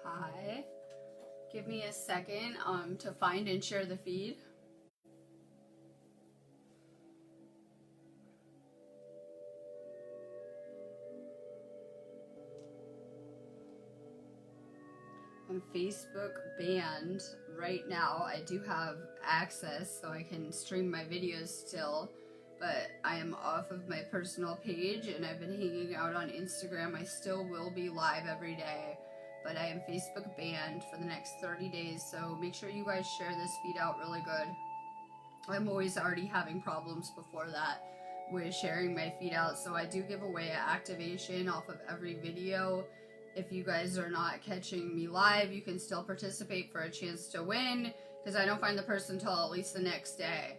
Hi. Give me a second to find and share the feed. I'm Facebook banned right now. I do have access so I can stream my videos still, but I am off of my personal page and I've been hanging out on Instagram. I still will be live every day, but I am Facebook banned for the next 30 days, so make sure you guys share this feed out really good. I'm always already having problems before that with sharing my feed out, so I do give away an activation off of every video. If you guys are not catching me live, you can still participate for a chance to win, because I don't find the person till at least the next day.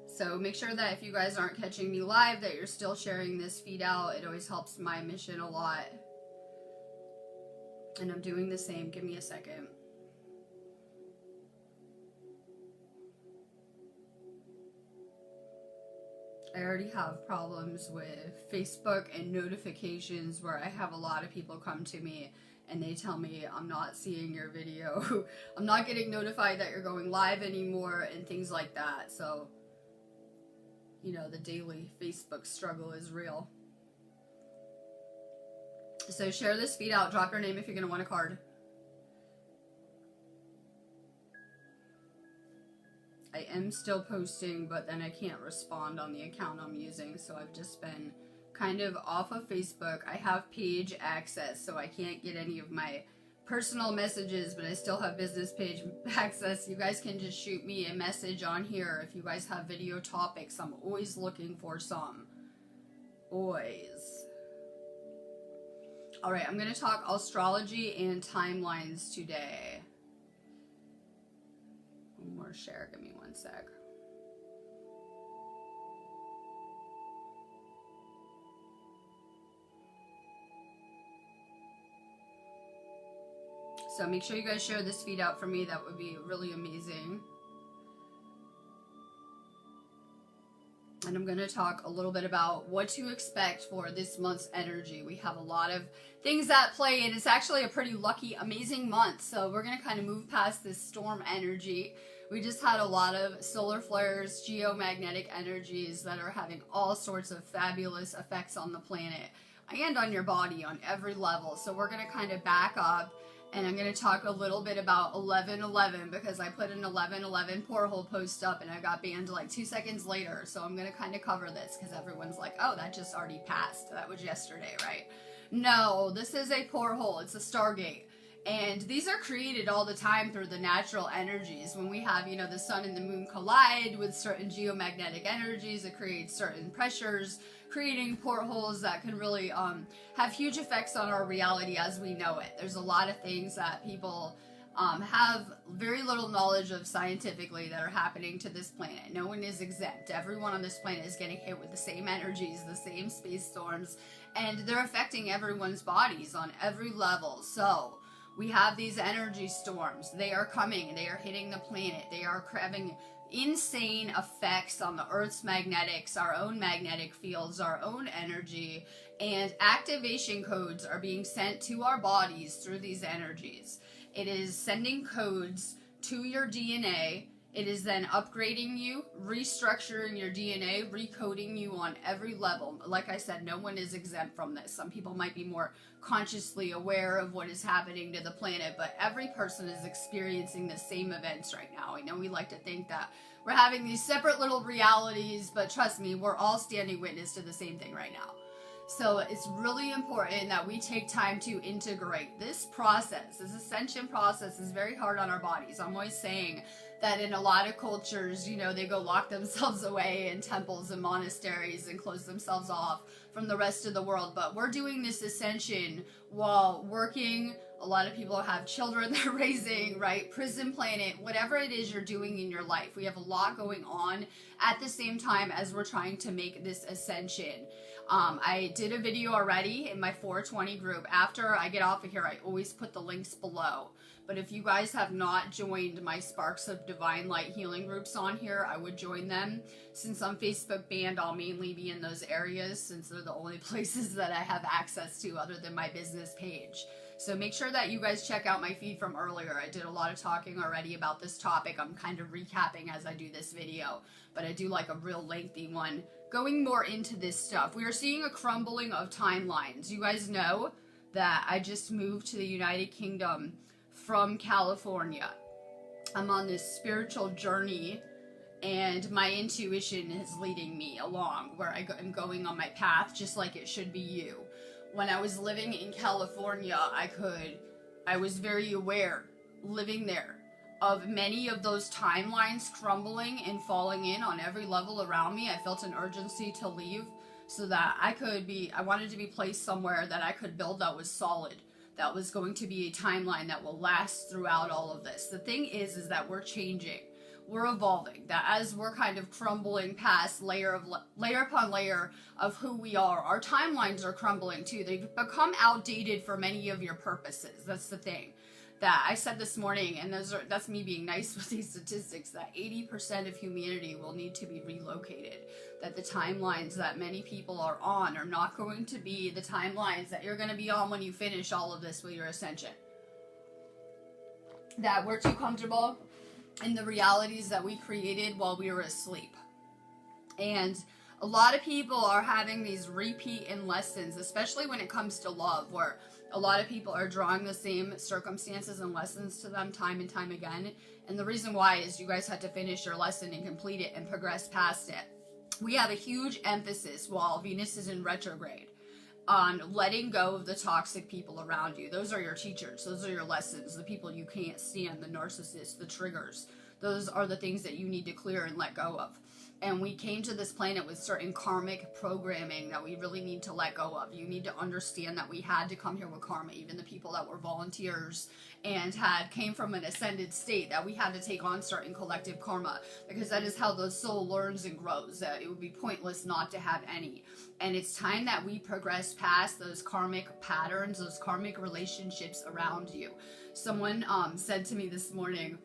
So make sure that if you guys aren't catching me live, that you're still sharing this feed out. It always helps my mission a lot. And I'm doing the same. Give me a second. I already have problems with Facebook and notifications where I have a lot of people come to me and they tell me I'm not seeing your video, I'm not getting notified that you're going live anymore, and things like that. So, you know, the daily Facebook struggle is real. So share this feed out, drop your name if you're going to win a card. I am still posting, but then I can't respond on the account I'm using, so I've just been kind of off of Facebook. I have page access, so I can't get any of my personal messages, but I still have business page access. You guys can just shoot me a message on here if you guys have video topics. I'm always looking for some. Always. Alright, I'm going to talk astrology and timelines today. One more share, give me one sec. So make sure you guys share this feed out for me. That would be really amazing. And I'm going to talk a little bit about what to expect for this month's energy. We have a lot of things at play, and it's actually a pretty lucky, amazing month. So we're going to kind of move past this storm energy. We just had a lot of solar flares, geomagnetic energies that are having all sorts of fabulous effects on the planet and on your body on every level. So we're going to kind of back up, and I'm going to talk a little bit about 11/11 because I put an 11/11 porthole post up and I got banned like 2 seconds later. So I'm going to kind of cover this because everyone's like, oh, that just already passed. That was yesterday, right? No, this is a porthole. It's a stargate. And these are created all the time through the natural energies. When we have, you know, the sun and the moon collide with certain geomagnetic energies, it creates certain pressures, creating portholes that can really have huge effects on our reality as we know it. There's a lot of things that people have very little knowledge of scientifically that are happening to this planet. No one is exempt. Everyone on this planet is getting hit with the same energies, the same space storms, and they're affecting everyone's bodies on every level. So we have these energy storms. They are coming. They are hitting the planet. They are having insane effects on the Earth's magnetics, our own magnetic fields, our own energy, and activation codes are being sent to our bodies through these energies. It is sending codes to your DNA. It is then upgrading you, restructuring your DNA, recoding you on every level. Like I said, no one is exempt from this. Some people might be more consciously aware of what is happening to the planet, but every person is experiencing the same events right now. I know we like to think that we're having these separate little realities, but trust me, we're all standing witness to the same thing right now. So it's really important that we take time to integrate this process. This ascension process is very hard on our bodies. I'm always saying that in a lot of cultures, you know, they go lock themselves away in temples and monasteries and close themselves off from the rest of the world. But we're doing this ascension while working. A lot of people have children they're raising, right? Prison planet, whatever it is you're doing in your life. We have a lot going on at the same time as we're trying to make this ascension. I did a video already in my 420 group. After I get off of here, I always put the links below. But if you guys have not joined my Sparks of Divine Light healing groups on here, I would join them. Since I'm Facebook banned, I'll mainly be in those areas since they're the only places that I have access to other than my business page. So make sure that you guys check out my feed from earlier. I did a lot of talking already about this topic. I'm kind of recapping as I do this video, but I do like a real lengthy one going more into this stuff. We are seeing a crumbling of timelines. You guys know that I just moved to the United Kingdom from California. I'm on this spiritual journey, and my intuition is leading me along where I'm going on my path, just like it should be you. When I was living in California, I was very aware, living there, of many of those timelines crumbling and falling in on every level around me. I felt an urgency to leave so that I wanted to be placed somewhere that I could build that was solid, that was going to be a timeline that will last throughout all of this. The thing is that we're changing. We're evolving, that as we're kind of crumbling past layer upon layer of who we are, our timelines are crumbling too. They've become outdated for many of your purposes. That's the thing that I said this morning, and that's me being nice with these statistics, that 80% of humanity will need to be relocated. That the timelines that many people are on are not going to be the timelines that you're going to be on when you finish all of this with your ascension. That we're too comfortable in the realities that we created while we were asleep. And a lot of people are having these repeat in lessons, especially when it comes to love, where a lot of people are drawing the same circumstances and lessons to them time and time again. And the reason why is you guys had to finish your lesson and complete it and progress past it. We have a huge emphasis while Venus is in retrograde on letting go of the toxic people around you. Those are your teachers. Those are your lessons. The people you can't stand, the narcissists, the triggers. Those are the things that you need to clear and let go of. And we came to this planet with certain karmic programming that we really need to let go of. You need to understand that we had to come here with karma. Even the people that were volunteers and came from an ascended state, that we had to take on certain collective karma, because that is how the soul learns and grows. It would be pointless not to have any. And it's time that we progress past those karmic patterns, those karmic relationships around you. Someone said to me this morning,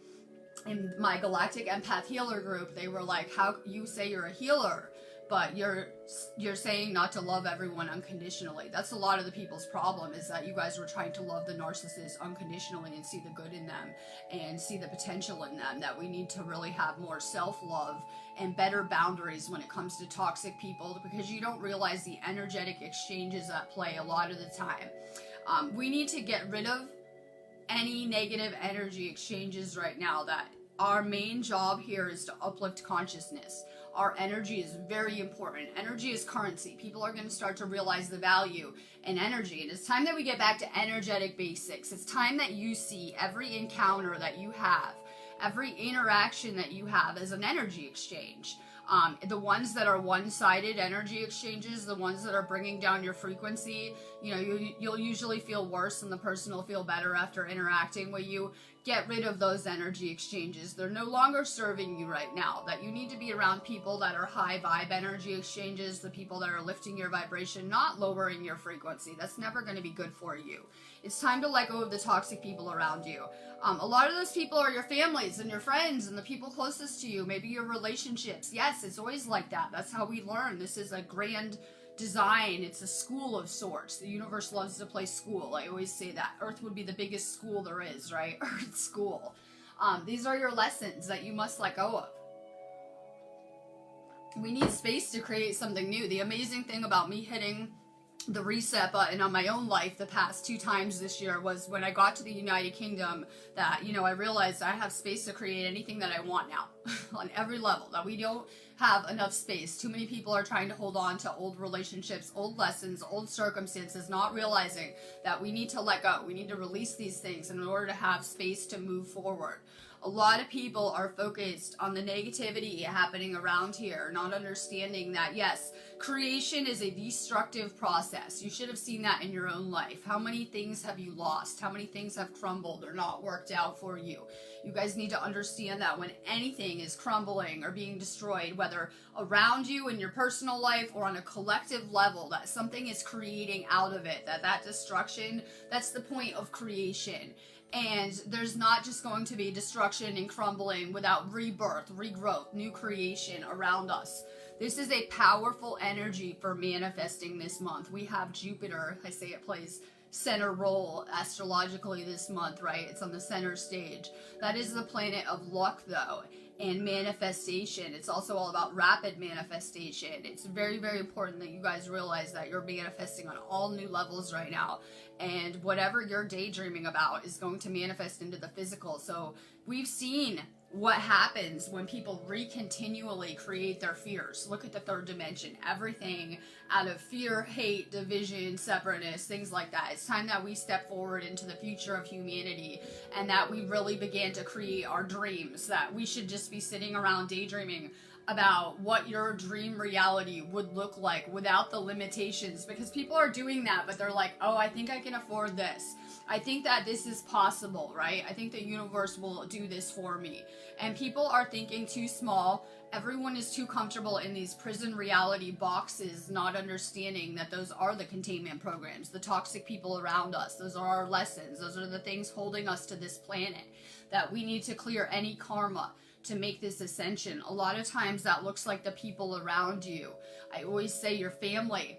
in my Galactic Empath Healer group, they were like, how you say you're a healer, but you're saying not to love everyone unconditionally. That's a lot of the people's problem, is that you guys were trying to love the narcissist unconditionally and see the good in them and see the potential in them, that we need to really have more self-love and better boundaries when it comes to toxic people, because you don't realize the energetic exchanges at play a lot of the time. We need to get rid of any negative energy exchanges right now. That our main job here is to uplift consciousness. Our energy is very important. Energy is currency. People are going to start to realize the value in energy. And it's time that we get back to energetic basics. It's time that you see every encounter that you have, every interaction that you have as an energy exchange. The ones that are one-sided energy exchanges, the ones that are bringing down your frequency, you'll usually feel worse and the person will feel better after interacting with you. Get rid of those energy exchanges. They're no longer serving you right now. That you need to be around people that are high vibe energy exchanges, the people that are lifting your vibration, not lowering your frequency. That's never going to be good for you. It's time to let go of the toxic people around you. A lot of those people are your families and your friends and the people closest to you, maybe your relationships. Yes, it's always like that. That's how we learn. This is a grand design. It's a school of sorts. The universe loves to play school. I always say that. Earth would be the biggest school there is, right? Earth school. These are your lessons that you must let go of. We need space to create something new. The amazing thing about me hitting the reset button on my own life the past 2 times this year was when I got to the United Kingdom, that, I realized I have space to create anything that I want now on every level, that we don't have enough space. Too many people are trying to hold on to old relationships, old lessons, old circumstances, not realizing that we need to let go. We need to release these things in order to have space to move forward. A lot of people are focused on the negativity happening around here, not understanding that, yes, creation is a destructive process. You should have seen that in your own life. How many things have you lost? How many things have crumbled or not worked out for you? You guys need to understand that when anything is crumbling or being destroyed, whether around you in your personal life or on a collective level, that something is creating out of it, that destruction, that's the point of creation. And there's not just going to be destruction and crumbling without rebirth, regrowth, new creation around us. This is a powerful energy for manifesting this month. We have Jupiter, I say it plays center role astrologically this month, right? It's on the center stage. That is the planet of luck, though, and manifestation. It's also all about rapid manifestation. It's very, very important that you guys realize that you're manifesting on all new levels right now, and whatever you're daydreaming about is going to manifest into the physical. So we've seen what happens when people continually create their fears. Look at the third dimension. Everything out of fear, hate, division, separateness, things like that. It's time that we step forward into the future of humanity, and that we really begin to create our dreams, that we should just be sitting around daydreaming about what your dream reality would look like without the limitations, because people are doing that, but they're like, oh, I think I can afford this. I think that this is possible, right? I think the universe will do this for me. And people are thinking too small. Everyone is too comfortable in these prison reality boxes, not understanding that those are the containment programs, the toxic people around us. Those are our lessons. Those are the things holding us to this planet, that we need to clear any karma to make this ascension. A lot of times that looks like the people around you. I always say your family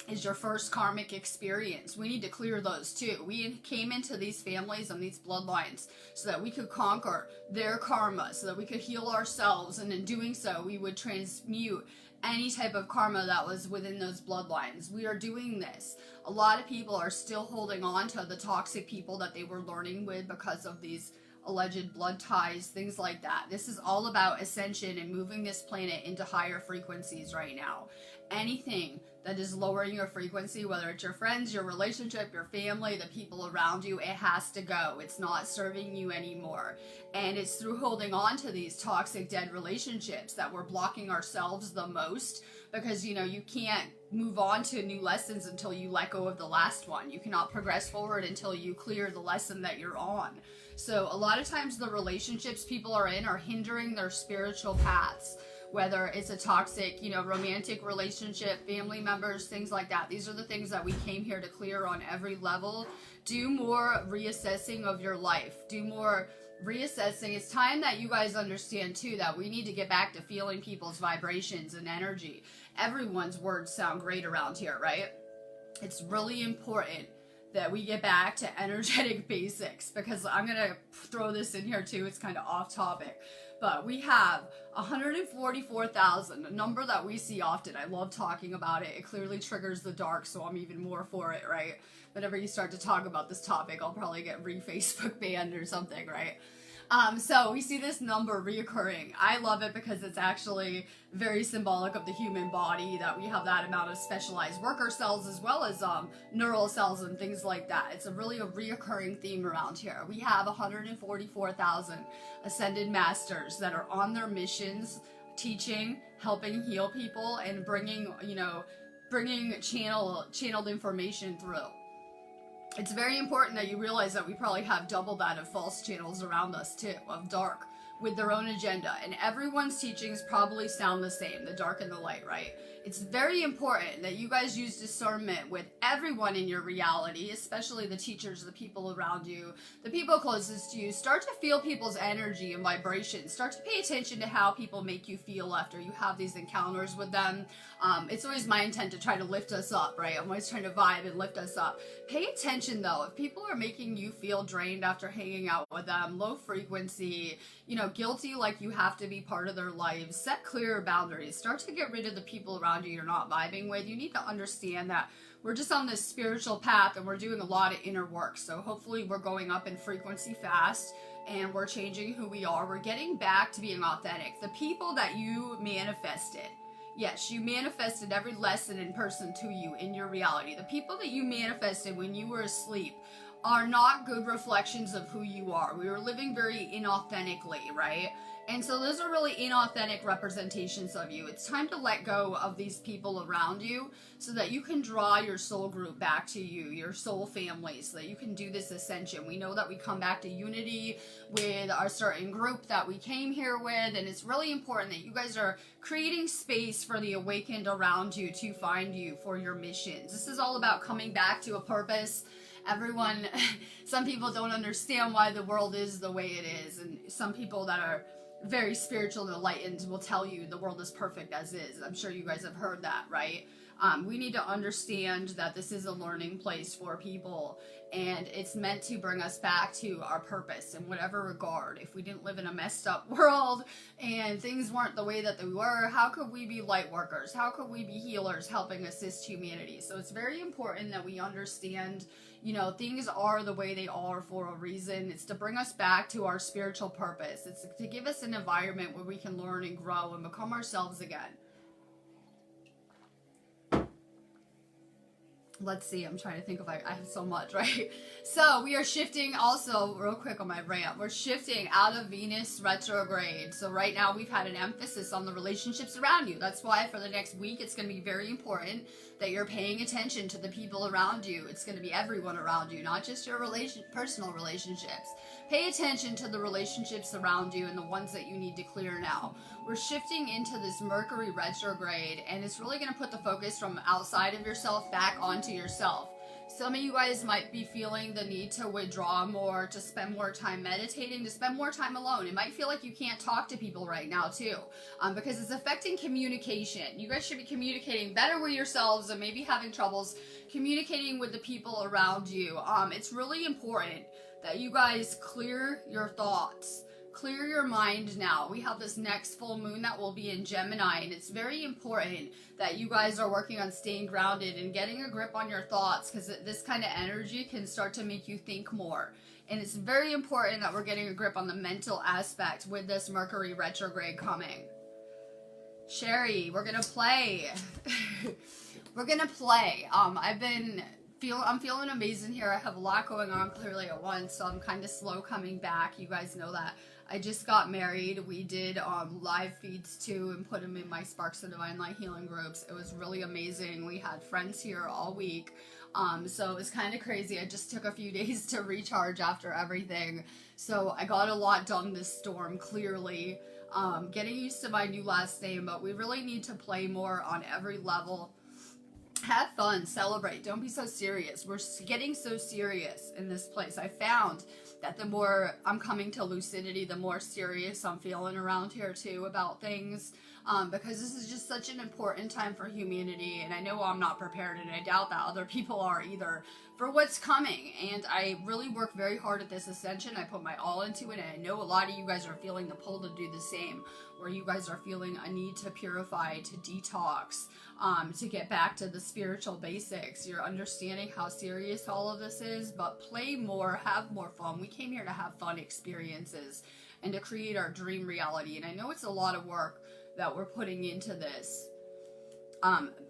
is your first karmic experience. We need to clear those too. We came into these families and these bloodlines so that we could conquer their karma, so that we could heal ourselves, and in doing so we would transmute any type of karma that was within those bloodlines. We are doing this. A lot of people are still holding on to the toxic people that they were learning with because of these alleged blood ties, things like that. This is all about ascension and moving this planet into higher frequencies right now. Anything that is lowering your frequency, whether it's your friends, your relationship, your family, the people around you, it has to go. It's not serving you anymore. And it's through holding on to these toxic, dead relationships that we're blocking ourselves the most, because, you know, you can't move on to new lessons until you let go of the last one. You cannot progress forward until you clear the lesson that you're on. So a lot of times the relationships people are in are hindering their spiritual paths, whether it's a toxic, you know, romantic relationship, family members, things like that. These are the things that we came here to clear on every level. Do more reassessing of your life. Do more reassessing. It's time that you guys understand too that we need to get back to feeling people's vibrations and energy. Everyone's words sound great around here, right? It's really important that we get back to energetic basics, because I'm going to throw this in here too. It's kind of off topic, but we have 144,000, a number that we see often. I love talking about it. It clearly triggers the dark, so I'm even more for it, right? Whenever you start to talk about this topic, I'll probably get Facebook banned or something, right? So we see this number reoccurring. I love it because it's actually very symbolic of the human body, that we have that amount of specialized worker cells as well as neural cells and things like that. It's really a reoccurring theme around here. We have 144,000 ascended masters that are on their missions, teaching, helping heal people, and bringing channeled information through. It's very important that you realize that we probably have double that of false channels around us too, of dark, with their own agenda. And everyone's teachings probably sound the same, the dark and the light, right? It's very important that you guys use discernment with everyone in your reality, especially the teachers, the people around you, the people closest to you. Start to feel people's energy and vibration. Start to pay attention to how people make you feel after you have these encounters with them. It's always my intent to try to lift us up, right? I'm always trying to vibe and lift us up. Pay attention though. If people are making you feel drained after hanging out with them, low frequency, guilty, like you have to be part of their lives, set clear boundaries. Start to get rid of the people around you you're not vibing with. You need to understand that we're just on this spiritual path and we're doing a lot of inner work. So hopefully we're going up in frequency fast and we're changing who we are. We're getting back to being authentic. The people that you manifested, yes, you manifested every lesson in person to you in your reality. The people that you manifested when you were asleep are not good reflections of who you are. We were living very inauthentically, right? And so those are really inauthentic representations of you. It's time to let go of these people around you so that you can draw your soul group back to you, your soul family, so that you can do this ascension. We know that we come back to unity with our certain group that we came here with, and it's really important that you guys are creating space for the awakened around you to find you for your missions. This is all about coming back to a purpose. Everyone, some people don't understand why the world is the way it is, and some people that are very spiritual and enlightened will tell you the world is perfect as is. I'm sure you guys have heard that, right? We need to understand that this is a learning place for people, and it's meant to bring us back to our purpose in whatever regard. If we didn't live in a messed up world and things weren't the way that they were, how could we be light workers? How could we be healers helping assist humanity? So it's very important that we understand, you know, things are the way they are for a reason. It's to bring us back to our spiritual purpose. It's to give us an environment where we can learn and grow and become ourselves again. Let's see, I'm trying to think if I have so much, right? So we are shifting also, real quick on my rant, we're shifting out of Venus retrograde. So right now we've had an emphasis on the relationships around you. That's why for the next week it's going to be very important that you're paying attention to the people around you. It's going to be everyone around you, not just your personal relationships. Pay attention to the relationships around you and the ones that you need to clear now. We're shifting into this Mercury retrograde, and it's really going to put the focus from outside of yourself back onto yourself. Some of you guys might be feeling the need to withdraw more, to spend more time meditating, to spend more time alone. It might feel like you can't talk to people right now too, because it's affecting communication. You guys should be communicating better with yourselves and maybe having troubles communicating with the people around you. It's really important that you guys clear your thoughts. Clear your mind now. We have this next full moon that will be in Gemini, and it's very important that you guys are working on staying grounded and getting a grip on your thoughts, because this kind of energy can start to make you think more. And it's very important that we're getting a grip on the mental aspect with this Mercury retrograde coming. Sherry, we're gonna play. We're gonna play. I'm feeling amazing here. I have a lot going on clearly at once, so I'm kind of slow coming back. You guys know that. I just got married. We did live feeds too and put them in my Sparks of Divine Light healing groups. It was really amazing. We had friends here all week. So it was kind of crazy. I just took a few days to recharge after everything. So I got a lot done this storm, clearly. Getting used to my new last name, but we really need to play more on every level. Have fun, celebrate, don't be so serious. We're getting so serious in this place. I found that the more I'm coming to lucidity, the more serious I'm feeling around here too about things, because this is just such an important time for humanity, and I know I'm not prepared, and I doubt that other people are either, for what's coming. And I really work very hard at this ascension. I put my all into it, and I know a lot of you guys are feeling the pull to do the same, where you guys are feeling a need to purify, to detox, to get back to the spiritual basics. You're understanding how serious all of this is, but play more, have more fun. We came here to have fun experiences and to create our dream reality. And I know it's a lot of work that we're putting into this.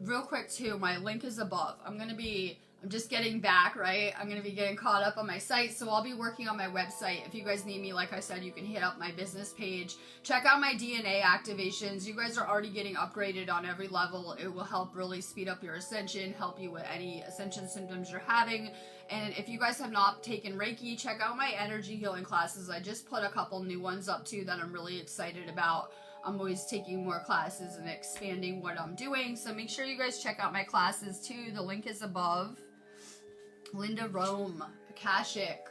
Real quick too, my link is above. I'm just getting back, right? I'm going to be getting caught up on my site, so I'll be working on my website. If you guys need me, like I said, you can hit up my business page. Check out my DNA activations. You guys are already getting upgraded on every level. It will help really speed up your ascension, help you with any ascension symptoms you're having. And if you guys have not taken Reiki, check out my energy healing classes. I just put a couple new ones up too that I'm really excited about. I'm always taking more classes and expanding what I'm doing, so make sure you guys check out my classes too. The link is above. Linda Rome, Akashic.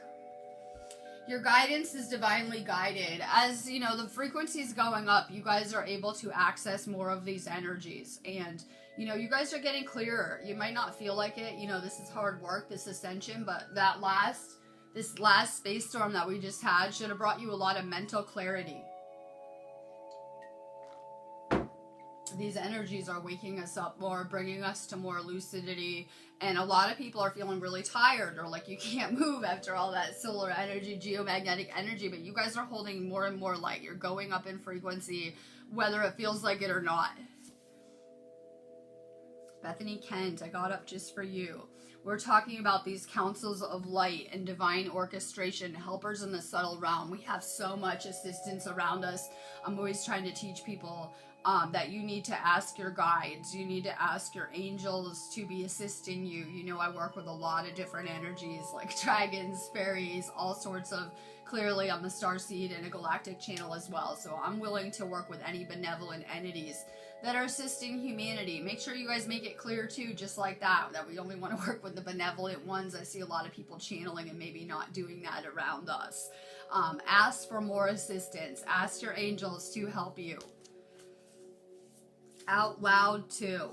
Your guidance is divinely guided. As you know, the frequency is going up, you guys are able to access more of these energies, and you know, you guys are getting clearer. You might not feel like it, you know, this is hard work, this ascension, but this last space storm that we just had should have brought you a lot of mental clarity. These energies are waking us up more, bringing us to more lucidity, and a lot of people are feeling really tired, or like you can't move after all that solar energy, geomagnetic energy, but you guys are holding more and more light. You're going up in frequency, whether it feels like it or not. Bethany Kent, I got up just for you. We're talking about these councils of light and divine orchestration, helpers in the subtle realm. We have so much assistance around us. I'm always trying to teach people that you need to ask your guides, you need to ask your angels to be assisting you. You know, I work with a lot of different energies like dragons, fairies, all sorts of, clearly I'm a starseed and a galactic channel as well, so I'm willing to work with any benevolent entities that are assisting humanity. Make sure you guys make it clear too, just like that we only want to work with the benevolent ones. I see a lot of people channeling and maybe not doing that around us. Ask for more assistance. Ask your angels to help you. Out loud too.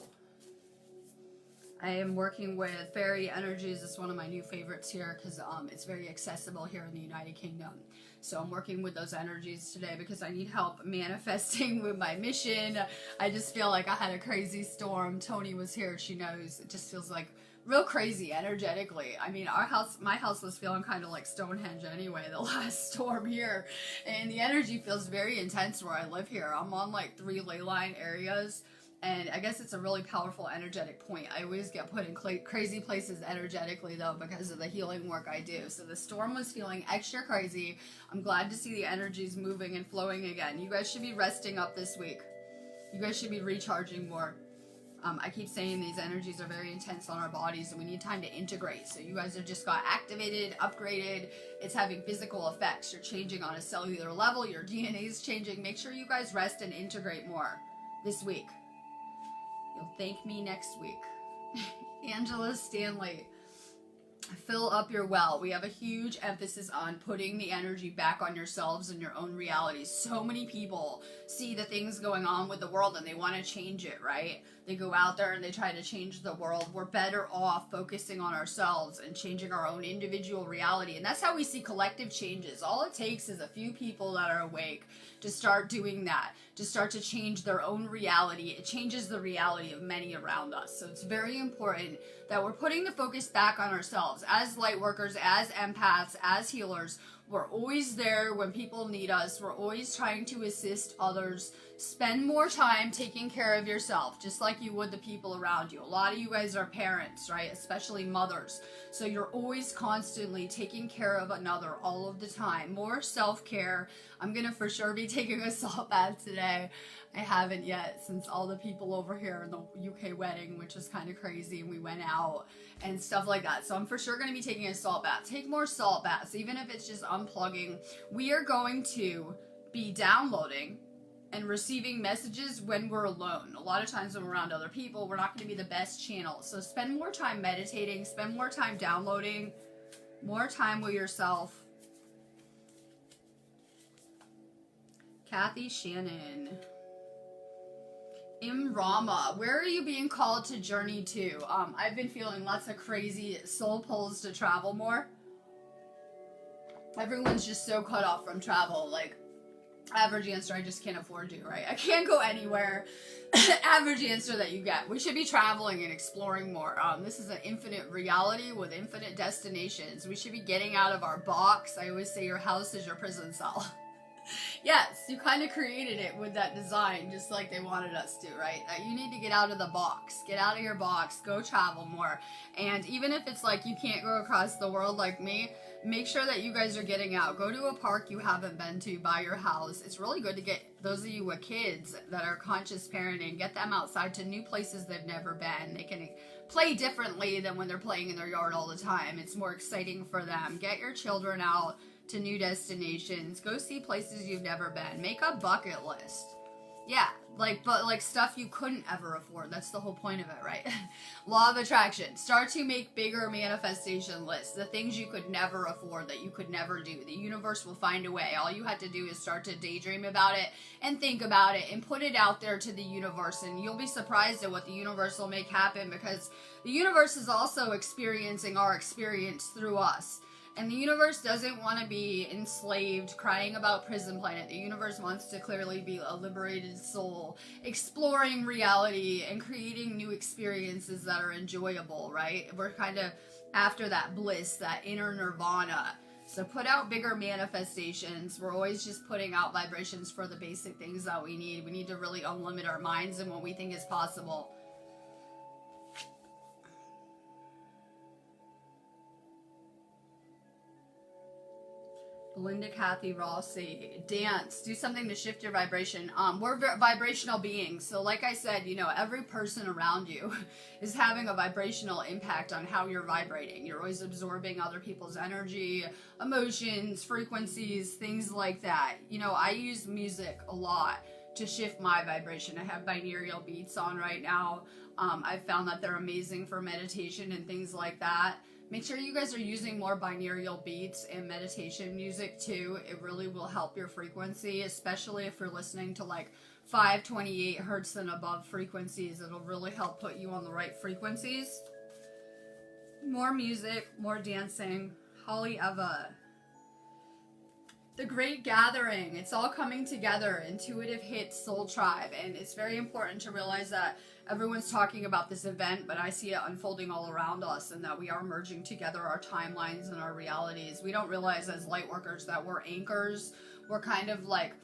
I am working with fairy energies. It's one of my new favorites here because it's very accessible here in the United Kingdom. So I'm working with those energies today because I need help manifesting with my mission. I just feel like I had a crazy storm. Tony was here. She knows. It just feels like real crazy energetically. I mean, my house was feeling kind of like Stonehenge anyway, the last storm here. And the energy feels very intense where I live here. I'm on like 3 ley line areas. And I guess it's a really powerful energetic point. I always get put in crazy places energetically though because of the healing work I do. So the storm was feeling extra crazy. I'm glad to see the energies moving and flowing again. You guys should be resting up this week. You guys should be recharging more. I keep saying these energies are very intense on our bodies and we need time to integrate. So you guys have just got activated, upgraded. It's having physical effects. You're changing on a cellular level. Your DNA is changing. Make sure you guys rest and integrate more this week. You'll thank me next week. Angela Stanley. Fill up your well. We have a huge emphasis on putting the energy back on yourselves and your own realities. So many people see the things going on with the world and they want to change it, right? They go out there and they try to change the world. We're better off focusing on ourselves and changing our own individual reality. And that's how we see collective changes. All it takes is a few people that are awake to start doing that, to start to change their own reality. It changes the reality of many around us. So it's very important that we're putting the focus back on ourselves. As light workers, as empaths, as healers, we're always there when people need us. We're always trying to assist others. Spend more time taking care of yourself, just like you would the people around you. A lot of you guys are parents, right? Especially mothers. So you're always constantly taking care of another all of the time. More self-care. I'm going to for sure be taking a salt bath today. I haven't yet since all the people over here in the UK wedding, which was kind of crazy, and we went out and stuff like that. So I'm for sure going to be taking a salt bath. Take more salt baths, even if it's just unplugging. We are going to be downloading and receiving messages when we're alone. A lot of times when we're around other people, we're not going to be the best channel. So spend more time meditating, spend more time downloading, more time with yourself. Kathy Shannon. Rama, where are you being called to journey to? I've been feeling lots of crazy soul pulls to travel more. Everyone's just so cut off from travel. Like, average answer, I just can't afford to, right? I can't go anywhere. Average answer that you get. We should be traveling and exploring more. This is an infinite reality with infinite destinations. We should be getting out of our box. I always say your house is your prison cell. Yes, you kind of created it with that design, just like they wanted us to, right? You need to get out of the box. Get out of your box. Go travel more. And even if it's like you can't go across the world like me, make sure that you guys are getting out. Go to a park you haven't been to by your house. It's really good to get those of you with kids that are conscious parenting, get them outside to new places they've never been. They can play differently than when they're playing in their yard all the time. It's more exciting for them. Get your children out to new destinations. Go see places you've never been. Make a bucket list. Yeah, but stuff you couldn't ever afford. That's the whole point of it, right? Law of attraction. Start to make bigger manifestation lists. The things you could never afford, that you could never do. The universe will find a way. All you have to do is start to daydream about it and think about it and put it out there to the universe, and you'll be surprised at what the universe will make happen, because the universe is also experiencing our experience through us. And the universe doesn't want to be enslaved, crying about prison planet. The universe wants to clearly be a liberated soul, exploring reality and creating new experiences that are enjoyable, right? We're kind of after that bliss, that inner nirvana. So put out bigger manifestations. We're always just putting out vibrations for the basic things that we need. We need to really unlimit our minds and what we think is possible. Linda Kathy Rossi, dance, do something to shift your vibration. We're vibrational beings. So like I said, every person around you is having a vibrational impact on how you're vibrating. You're always absorbing other people's energy, emotions, frequencies, things like that. I use music a lot to shift my vibration. I have binaural beats on right now. I've found that they're amazing for meditation and things like that. Make sure you guys are using more binaural beats and meditation music too. It really will help your frequency, especially if you're listening to like 528 hertz and above frequencies. It'll really help put you on the right frequencies. More music, more dancing. Holly Eva. The Great Gathering. It's all coming together. Intuitive hit, Soul Tribe. And it's very important to realize that everyone's talking about this event, but I see it unfolding all around us, and that we are merging together our timelines and our realities. We don't realize as light workers that we're anchors. We're kind of like,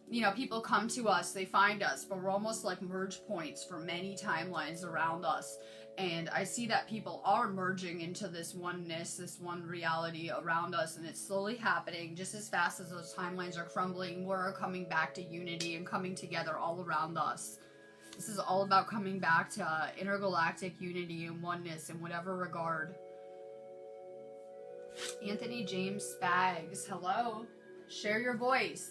you know, people come to us, they find us, but we're almost like merge points for many timelines around us. And I see that people are merging into this oneness, this one reality around us, and it's slowly happening just as fast as those timelines are crumbling. We're coming back to unity and coming together all around us. This is all about coming back to intergalactic unity and oneness in whatever regard. Anthony James Spags, hello. Share your voice.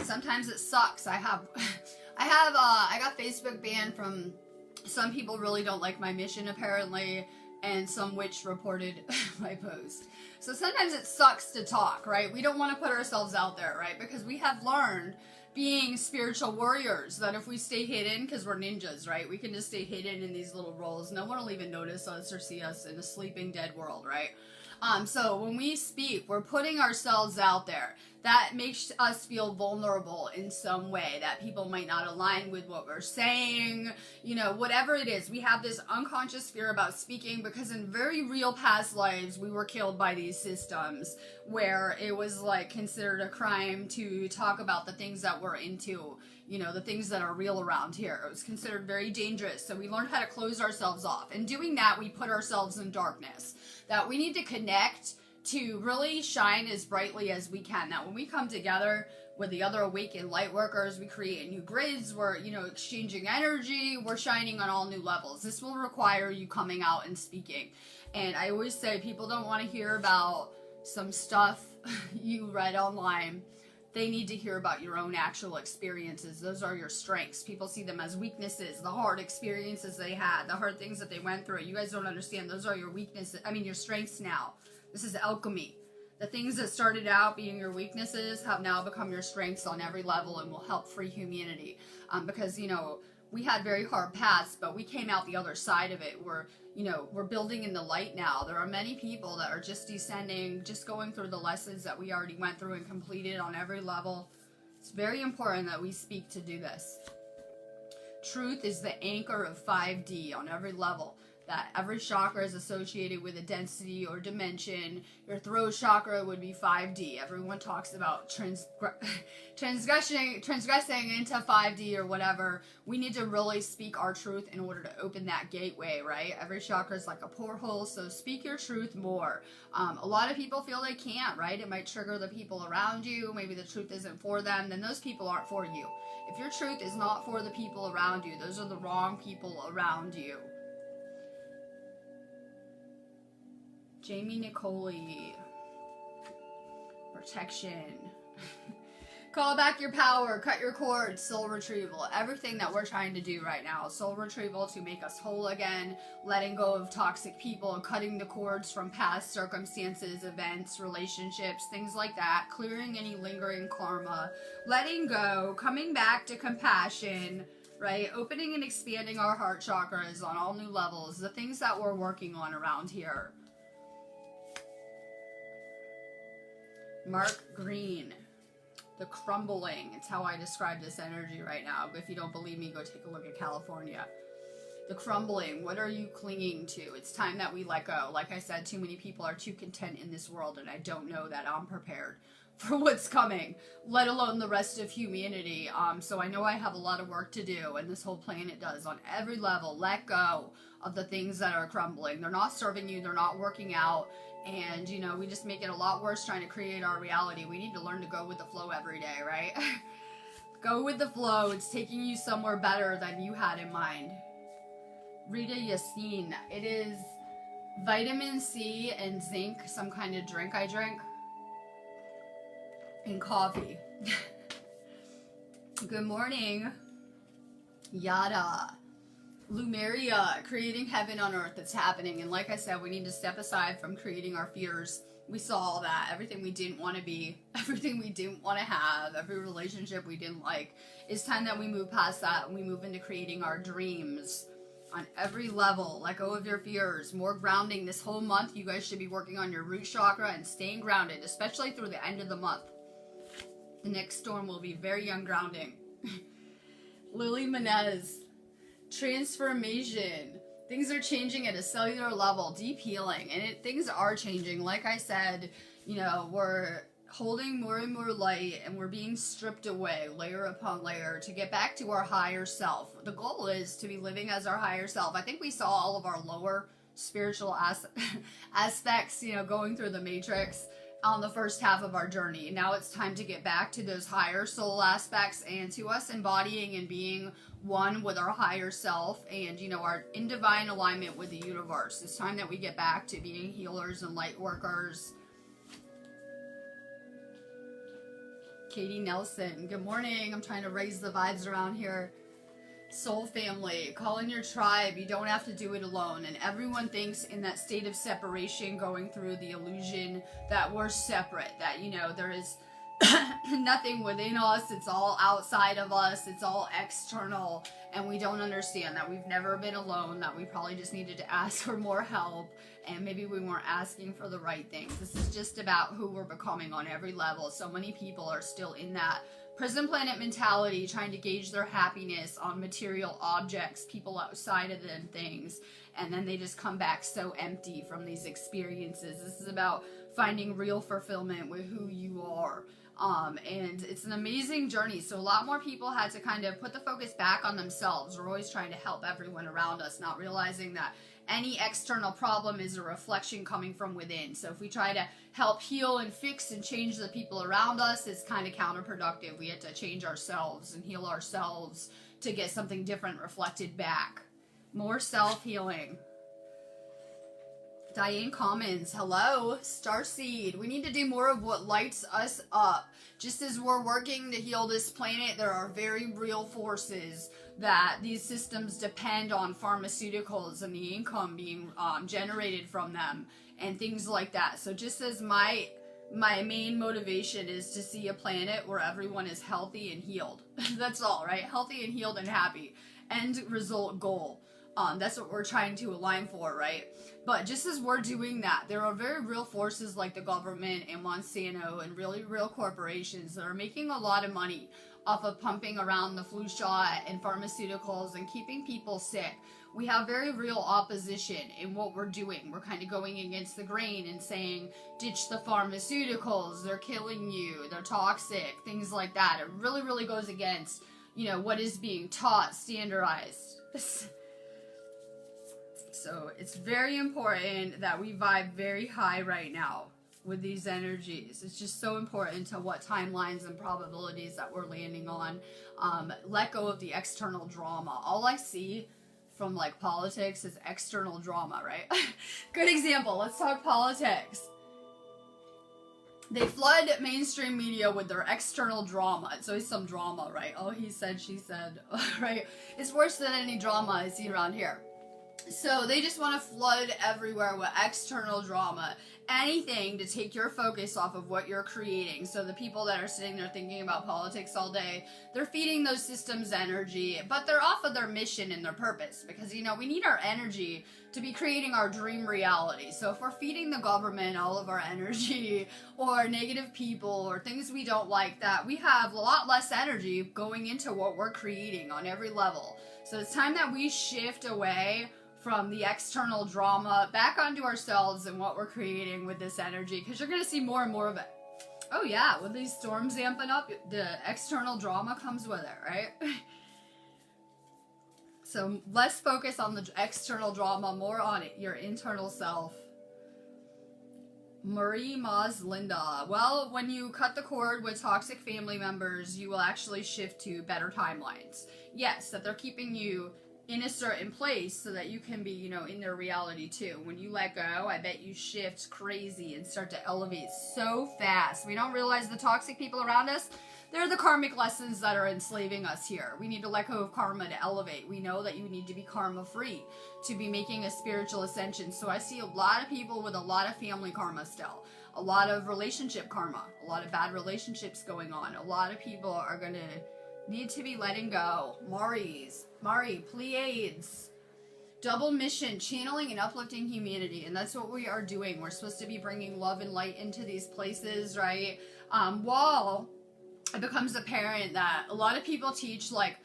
Sometimes it sucks. I got Facebook banned from. Some people really don't like my mission, apparently, and some witch reported my post. So sometimes it sucks to talk, right? We don't want to put ourselves out there, right? Because we have learned, being spiritual warriors, that if we stay hidden, because we're ninjas, right? We can just stay hidden in these little roles. No one will even notice us or see us in a sleeping dead world, right? So when we speak, we're putting ourselves out there. That makes us feel vulnerable in some way, that people might not align with what we're saying, you know, whatever it is. We have this unconscious fear about speaking because in very real past lives, we were killed by these systems where it was like considered a crime to talk about the things that we're into, you know, the things that are real around here. It was considered very dangerous. So we learned how to close ourselves off. In doing that, we put ourselves in darkness. That we need to connect to really shine as brightly as we can. That when we come together with the other awakened light workers, we create new grids, we're, you know, exchanging energy, we're shining on all new levels. This will require you coming out and speaking. And I always say people don't want to hear about some stuff you read online. They need to hear about your own actual experiences. Those are your strengths. People see them as weaknesses, the hard experiences they had, the hard things that they went through. You guys don't understand. Those are your weaknesses. I mean, your strengths now. This is alchemy. The things that started out being your weaknesses have now become your strengths on every level and will help free humanity. Because, you know, we had very hard paths, but we came out the other side of it. We're building in the light now. There are many people that are just descending, just going through the lessons that we already went through and completed on every level. It's very important that we speak to do this. Truth is the anchor of 5D on every level. That every chakra is associated with a density or dimension. Your throat chakra would be 5D. Everyone talks about transgressing into 5D or whatever. We need to really speak our truth in order to open that gateway, right? Every chakra is like a porthole, so speak your truth more. A lot of people feel they can't, right? It might trigger the people around you. Maybe the truth isn't for them. Then those people aren't for you. If your truth is not for the people around you, those are the wrong people around you. Jamie Nicoli. Protection. Call back your power. Cut your cords. Soul retrieval. Everything that we're trying to do right now. Soul retrieval to make us whole again. Letting go of toxic people. Cutting the cords from past circumstances, events, relationships, things like that. Clearing any lingering karma. Letting go. Coming back to compassion. Right? Opening and expanding our heart chakras on all new levels. The things that we're working on around here. Mark Green. The crumbling. It's how I describe this energy right now. If you don't believe me, go take a look at California. The crumbling. What are you clinging to? It's time that we let go. Like I said, too many people are too content in this world, and I don't know that I'm prepared for what's coming, let alone the rest of humanity. So I know I have a lot of work to do, and this whole planet does on every level. Let go of the things that are crumbling. They're not serving you. They're not working out. And, you know, we just make it a lot worse trying to create our reality. We need to learn to go with the flow every day, right? Go with the flow. It's taking you somewhere better than you had in mind. Rita Yassine. It is vitamin C and zinc, some kind of drink I drink. And coffee. Good morning. Yada. Lumeria, creating heaven on earth. It's happening. And like I said, we need to step aside from creating our fears. We saw all that. Everything we didn't want to be. Everything we didn't want to have. Every relationship we didn't like. It's time that we move past that and we move into creating our dreams. on every level. Let go of your fears. More grounding this whole month. You guys should be working on your root chakra and staying grounded, especially through the end of the month. The next storm will be very ungrounding. Lily Menez, transformation. Things are changing at a cellular level, deep healing, and things are changing. Like I said, you know, we're holding more and more light, and we're being stripped away layer upon layer to get back to our higher self. The goal is to be living as our higher self. I think we saw all of our lower spiritual aspects, you know, going through the matrix on the first half of our journey. Now it's time to get back to those higher soul aspects and to us embodying and being one with our higher self and, you know, our in divine alignment with the universe. It's time that we get back to being healers and light workers. Katie Nelson, good morning. I'm trying to raise the vibes around here. Soul family, call in your tribe. You don't have to do it alone. And everyone thinks in that state of separation, going through the illusion that we're separate, that, you know, there is nothing within us. It's all outside of us. It's all external. And we don't understand that we've never been alone, that we probably just needed to ask for more help. And maybe we weren't asking for the right things. This is just about who we're becoming on every level. So many people are still in that prison planet mentality, trying to gauge their happiness on material objects, people outside of them, things, and then they just come back so empty from these experiences. This is about finding real fulfillment with who you are. And it's an amazing journey. So a lot more people had to kind of put the focus back on themselves. We're always trying to help everyone around us, not realizing that any external problem is a reflection coming from within. So if we try to help heal and fix and change the people around us, it's kind of counterproductive. We have to change ourselves and heal ourselves to get something different reflected back. More self-healing. Diane Commons, hello. Starseed, we need to do more of what lights us up. Just as we're working to heal this planet, there are very real forces that these systems depend on, pharmaceuticals and the income being generated from them and things like that. So just as my main motivation is to see a planet where everyone is healthy and healed. That's all, right? Healthy and healed and happy. End result goal. That's what we're trying to align for, right? But just as we're doing that, there are very real forces like the government and Monsanto and really real corporations that are making a lot of money off of pumping around the flu shot and pharmaceuticals and keeping people sick. We have very real opposition in what we're doing. We're kind of going against the grain and saying, ditch the pharmaceuticals, they're killing you, they're toxic, things like that. It really, really goes against, you know, what is being taught, standardized. So it's very important that we vibe very high right now with these energies. It's just so important to what timelines and probabilities that we're landing on. Let go of the external drama. All I see from like politics is external drama, right? Good example. Let's talk politics. They flood mainstream media with their external drama. It's always some drama, right? Oh, he said, she said, right? It's worse than any drama I see around here. So they just want to flood everywhere with external drama. Anything to take your focus off of what you're creating. So the people that are sitting there thinking about politics all day, they're feeding those systems energy, but they're off of their mission and their purpose. Because, you know, we need our energy to be creating our dream reality. So if we're feeding the government all of our energy, or negative people, or things we don't like, that we have a lot less energy going into what we're creating on every level. So it's time that we shift away from the external drama back onto ourselves and what we're creating with this energy, because you're going to see more and more of it. Oh yeah, with these storms amping up, the external drama comes with it, right? So less focus on the external drama, more on your internal self. Marie Maz Linda, well, when you cut the cord with toxic family members, you will actually shift to better timelines. Yes, that they're keeping you in a certain place so that you can be, you know, in their reality too. When you let go, I bet you shift crazy and start to elevate so fast. We don't realize the toxic people around us, they're the karmic lessons that are enslaving us here. We need to let go of karma to elevate. We know that you need to be karma free to be making a spiritual ascension. So I see a lot of people with a lot of family karma still, a lot of relationship karma, a lot of bad relationships going on. A lot of people are going to need to be letting go. Mari, Pleiades. double mission, channeling and uplifting humanity. And that's what we are doing. We're supposed to be bringing love and light into these places, right? While it becomes apparent that a lot of people teach like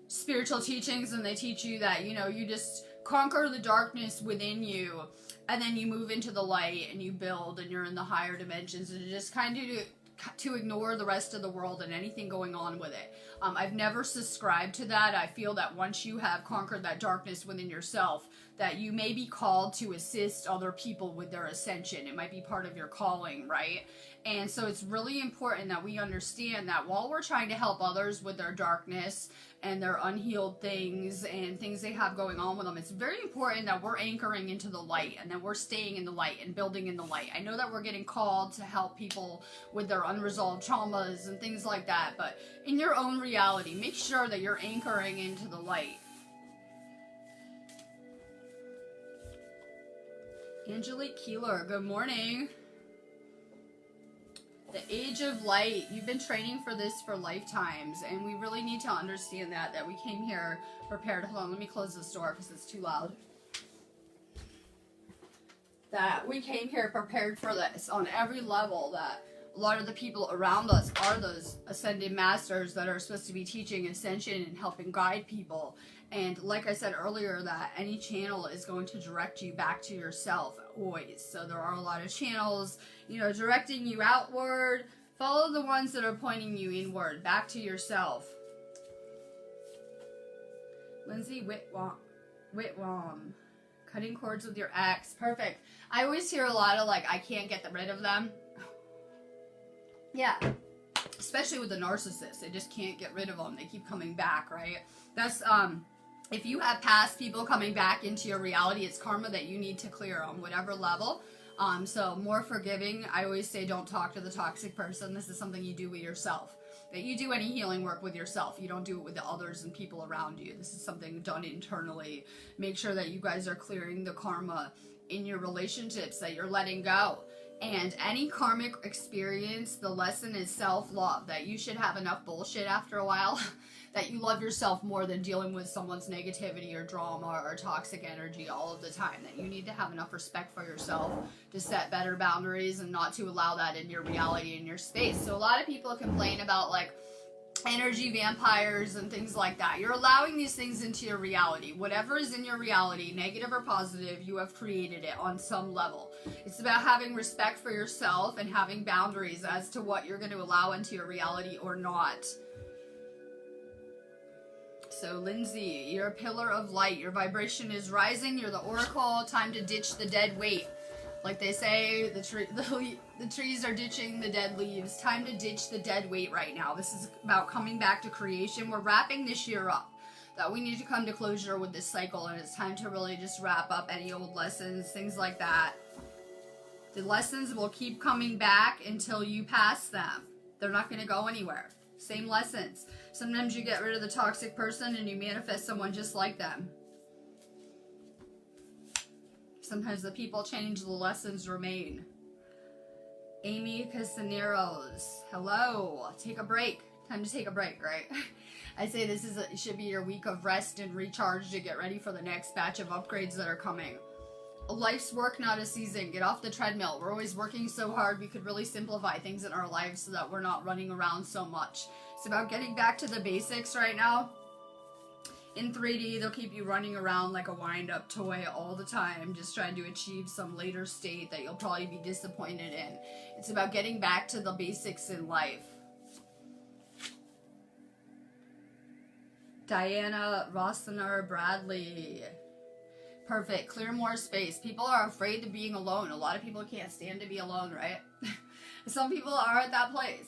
spiritual teachings, and they teach you that, you know, you just conquer the darkness within you and then you move into the light and you build and you're in the higher dimensions, and just kind of to ignore the rest of the world and anything going on with it. I've never subscribed to that. I feel that once you have conquered that darkness within yourself, that you may be called to assist other people with their ascension. It might be part of your calling, right? And so it's really important that we understand that while we're trying to help others with their darkness and their unhealed things and things they have going on with them, it's very important that we're anchoring into the light and that we're staying in the light and building in the light. I know that we're getting called to help people with their unresolved traumas and things like that, but in your own reality, make sure that you're anchoring into the light. Angelique Keeler, good morning. The age of light. You've been training for this for lifetimes, and we really need to understand that we came here prepared. Hold on, let me close this door because it's too loud. That we came here prepared for this on every level, that a lot of the people around us are those ascended masters that are supposed to be teaching ascension and helping guide people. And like I said earlier, that any channel is going to direct you back to yourself always. So there are a lot of channels, you know, directing you outward. Follow the ones that are pointing you inward, back to yourself. Lindsay Whitwam. Cutting cords with your ex. Perfect. I always hear a lot of like, I can't get rid of them. Yeah. Especially with the narcissist. They just can't get rid of them. They keep coming back, right? That's, if you have past people coming back into your reality, it's karma that you need to clear on whatever level. So more forgiving. I always say don't talk to the toxic person. This is something you do with yourself. That you do any healing work with yourself. You don't do it with the others and people around you. This is something done internally. Make sure that you guys are clearing the karma in your relationships, that you're letting go. And any karmic experience, the lesson is self-love. That you should have enough bullshit after a while. That you love yourself more than dealing with someone's negativity or drama or toxic energy all of the time. That you need to have enough respect for yourself to set better boundaries and not to allow that in your reality, in your space. So a lot of people complain about like energy vampires and things like that. You're allowing these things into your reality. Whatever is in your reality, negative or positive, you have created it on some level. It's about having respect for yourself and having boundaries as to what you're going to allow into your reality or not. So Lindsay, you're a pillar of light. Your vibration is rising. You're the oracle. Time to ditch the dead weight. Like they say, the trees are ditching the dead leaves. Time to ditch the dead weight right now. This is about coming back to creation. We're wrapping this year up. That we need to come to closure with this cycle, and it's time to really just wrap up any old lessons, things like that. The lessons will keep coming back until you pass them. They're not going to go anywhere. Same lessons. Sometimes you get rid of the toxic person and you manifest someone just like them. Sometimes the people change, the lessons remain. Amy Casaneros, hello. Take a break. Time to take a break, right? I say this should be your week of rest and recharge to get ready for the next batch of upgrades that are coming. Life's work, not a season. Get off the treadmill. We're always working so hard. We could really simplify things in our lives so that we're not running around so much. It's about getting back to the basics right now. In 3D, they'll keep you running around like a wind-up toy all the time, just trying to achieve some later state that you'll probably be disappointed in. It's about getting back to the basics in life. Diana Rossiner Bradley. Perfect. Clear more space. People are afraid of being alone. A lot of people can't stand to be alone, right? Some people are at that place.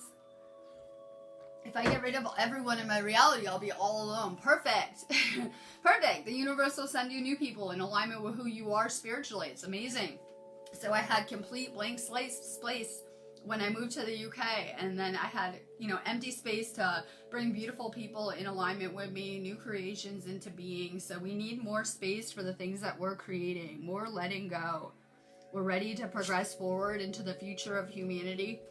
If I get rid of everyone in my reality, I'll be all alone. Perfect. Perfect. The universe will send you new people in alignment with who you are spiritually. It's amazing. So I had complete blank space when I moved to the UK, and then I had, empty space to bring beautiful people in alignment with me, new creations into being. So we need more space for the things that we're creating, more letting go. We're ready to progress forward into the future of humanity.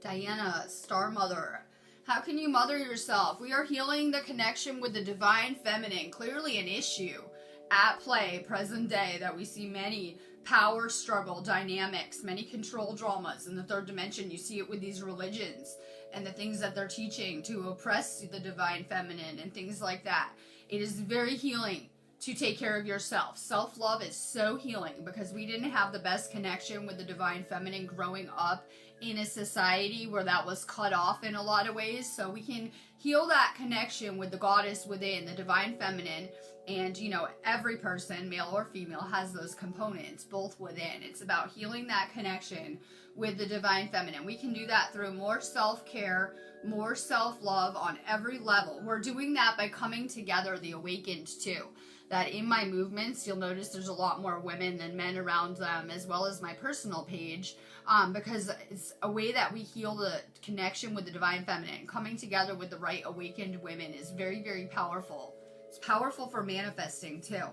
Diana, Star Mother. How can you mother yourself? We are healing the connection with the divine feminine, clearly an issue. at play present day, that we see many power struggle dynamics, many control dramas in the third dimension. You see it with these religions and the things that they're teaching to oppress the divine feminine and things like that. It is very healing to take care of yourself. Self-love is so healing, because we didn't have the best connection with the divine feminine growing up in a society where that was cut off in a lot of ways. So we can heal that connection with the goddess within, the divine feminine. And, you know, every person, male or female, has those components both within. It's about healing that connection with the divine feminine. We can do that through more self-care, more self-love on every level. We're doing that by coming together, the awakened too. That in my movements, you'll notice there's a lot more women than men around them, as well as my personal page, because it's a way that we heal the connection with the divine feminine. Coming together with the right awakened women is very, very powerful. It's powerful for manifesting too.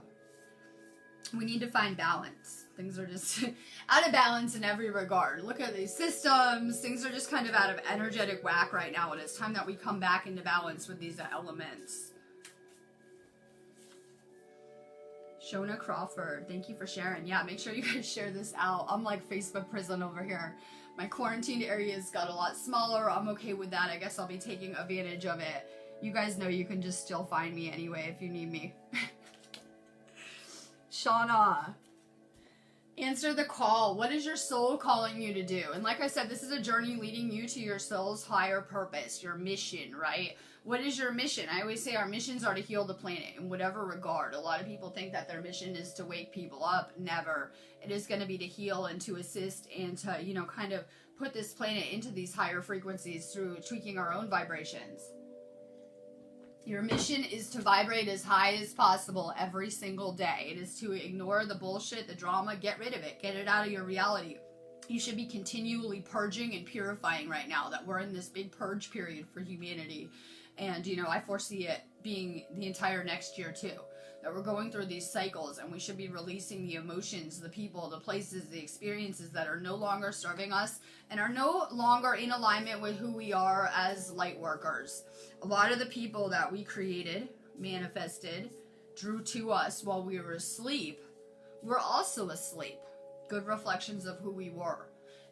We need to find balance. Things are just out of balance in every regard. Look at these systems. Things are just kind of out of energetic whack right now, and it's time that we come back into balance with these elements. Shona Crawford, thank you for sharing. Yeah, make sure you guys share this out. I'm like Facebook prison over here. My quarantined areas got a lot smaller. I'm okay with that. I guess I'll be taking advantage of it. You guys know you can just still find me anyway if you need me. Shauna, answer the call. What is your soul calling you to do? And like I said, this is a journey leading you to your soul's higher purpose, your mission, right? What is your mission? I always say our missions are to heal the planet in whatever regard. A lot of people think that their mission is to wake people up. Never. It is going to be to heal and to assist and to, you know, kind of put this planet into these higher frequencies through tweaking our own vibrations. Your mission is to vibrate as high as possible every single day. It is to ignore the bullshit, the drama, get rid of it, get it out of your reality. You should be continually purging and purifying right now, that we're in this big purge period for humanity. And, you know, I foresee it being the entire next year too. That we're going through these cycles, and we should be releasing the emotions, the people, the places, the experiences that are no longer serving us and are no longer in alignment with who we are as light workers. A lot of the people that we created, manifested, drew to us while we were asleep, were also asleep. Good reflections of who we were.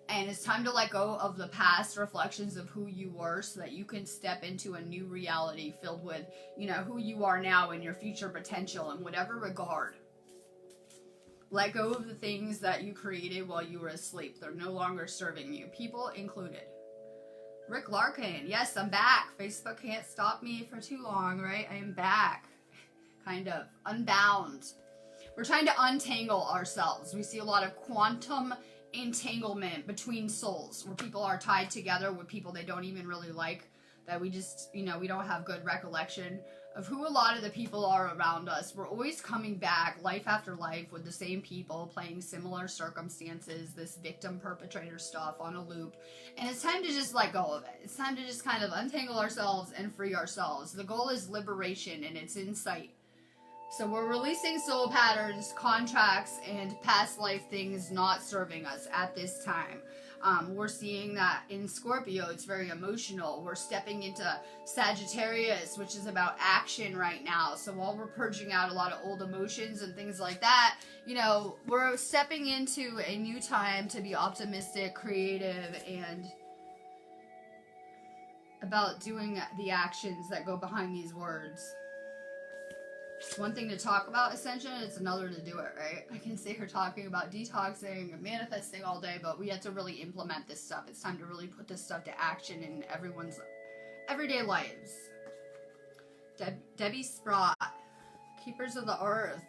And it's time to let go of the past reflections of who you were, so that you can step into a new reality filled with, you know, who you are now and your future potential in whatever regard. Let go of the things that you created while you were asleep. They're no longer serving you, people included. Rick Larkin, yes, I'm back. Facebook can't stop me for too long, right? I am back. Kind of. Unbound. We're trying to untangle ourselves. We see a lot of quantum entanglement between souls, where people are tied together with people they don't even really like, that we just, you know, we don't have good recollection of who a lot of the people are around us. We're always coming back life after life with the same people, playing similar circumstances, this victim perpetrator stuff on a loop. And it's time to just let go of it. It's time to just kind of untangle ourselves and free ourselves. The goal is liberation, and it's in sight. So we're releasing soul patterns, contracts, and past life things not serving us at this time. We're seeing that in Scorpio, it's very emotional. We're stepping into Sagittarius, which is about action right now. So while we're purging out a lot of old emotions and things like that, you know, we're stepping into a new time to be optimistic, creative, and about doing the actions that go behind these words. It's one thing to talk about ascension, it's another to do it, right? I can sit here talking about detoxing and manifesting all day, but we have to really implement this stuff. It's time to really put this stuff to action in everyone's everyday lives. Debbie Sprott, Keepers of the Earth.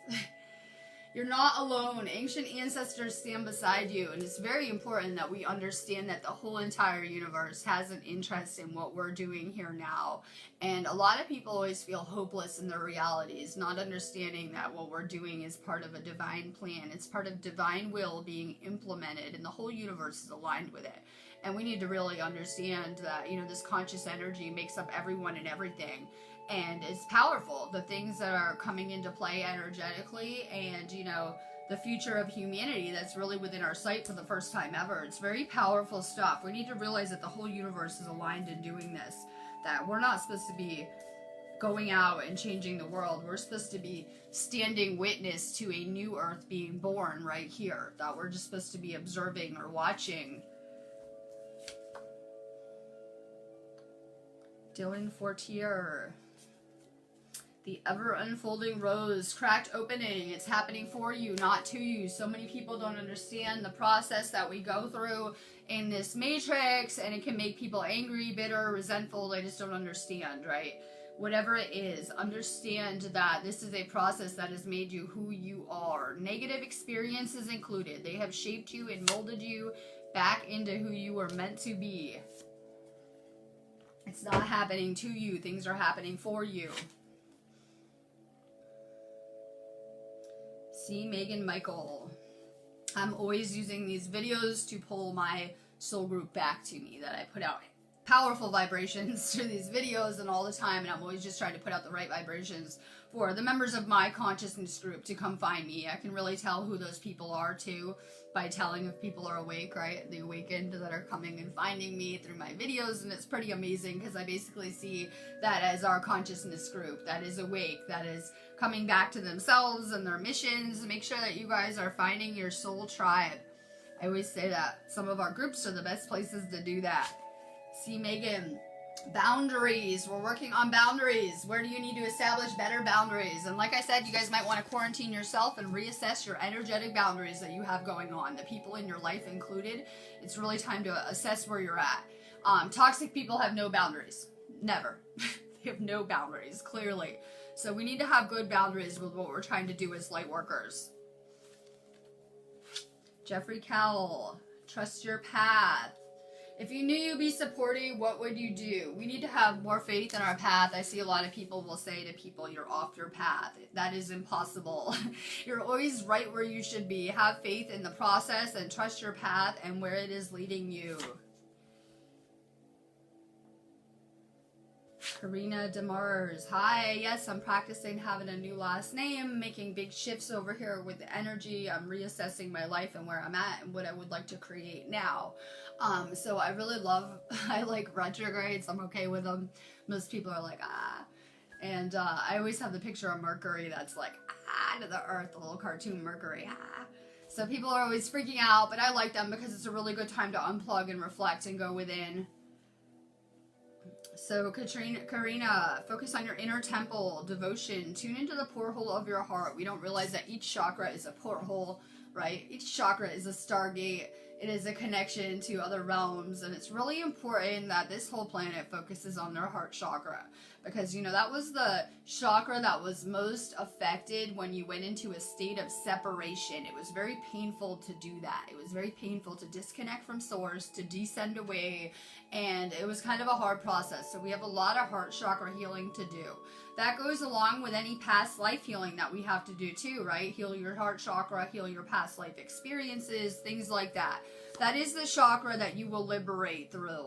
You're not alone. Ancient ancestors stand beside you, and it's very important that we understand that the whole entire universe has an interest in what we're doing here now. And a lot of people always feel hopeless in their realities, not understanding that what we're doing is part of a divine plan. It's part of divine will being implemented, and the whole universe is aligned with it. And we need to really understand that, you know, this conscious energy makes up everyone and everything. And it's powerful, the things that are coming into play energetically, and, you know, the future of humanity that's really within our sight for the first time ever. It's very powerful stuff. We need to realize that the whole universe is aligned in doing this, that we're not supposed to be going out and changing the world. We're supposed to be standing witness to a new earth being born right here, that we're just supposed to be observing or watching. Dylan Fortier. The ever unfolding rose, cracked opening. It's happening for you, not to you. So many people don't understand the process that we go through in this matrix, and it can make people angry, bitter, resentful. They just don't understand, right? Whatever it is, understand that this is a process that has made you who you are. Negative experiences included. They have shaped you and molded you back into who you were meant to be. It's not happening to you. Things are happening for you. See, Megan Michael. I'm always using these videos to pull my soul group back to me, that I put out powerful vibrations through these videos and all the time, and I'm always just trying to put out the right vibrations for the members of my consciousness group to come find me. I can really tell who those people are too by telling if people are awake, right? The awakened that are coming and finding me through my videos, and it's pretty amazing because I basically see that as our consciousness group that is awake, that is coming back to themselves and their missions. Make sure that you guys are finding your soul tribe. I always say that some of our groups are the best places to do that. See, Megan, boundaries. We're working on boundaries. Where do you need to establish better boundaries? And like I said, you guys might want to quarantine yourself and reassess your energetic boundaries that you have going on, the people in your life included. It's really time to assess where you're at. Toxic people have no boundaries. Never. They have no boundaries, clearly. So we need to have good boundaries with what we're trying to do as light workers. Jeffrey Cowell, trust your path. If you knew you'd be supporting, what would you do? We need to have more faith in our path. I see a lot of people will say to people, you're off your path. That is impossible. You're always right where you should be. Have faith in the process and trust your path and where it is leading you. Karina Demars. Hi, yes, I'm practicing having a new last name, making big shifts over here with the energy. I'm reassessing my life and where I'm at and what I would like to create now. So I really I like retrogrades. I'm okay with them. Most people are like, ah. And I always have the picture of Mercury that's like, ah, to the earth, the little cartoon Mercury, ah. So people are always freaking out, but I like them because it's a really good time to unplug and reflect and go within. So Karina, focus on your inner temple, devotion, tune into the porthole of your heart. We don't realize that each chakra is a porthole, right? Each chakra is a stargate. It is a connection to other realms, and it's really important that this whole planet focuses on their heart chakra, because, you know, that was the chakra that was most affected when you went into a state of separation. It was very painful to do that. It was very painful to disconnect from source, to descend away, and it was kind of a hard process. So we have a lot of heart chakra healing to do. That goes along with any past life healing that we have to do too, right? Heal your heart chakra, heal your past life experiences, things like that. That is the chakra that you will liberate through.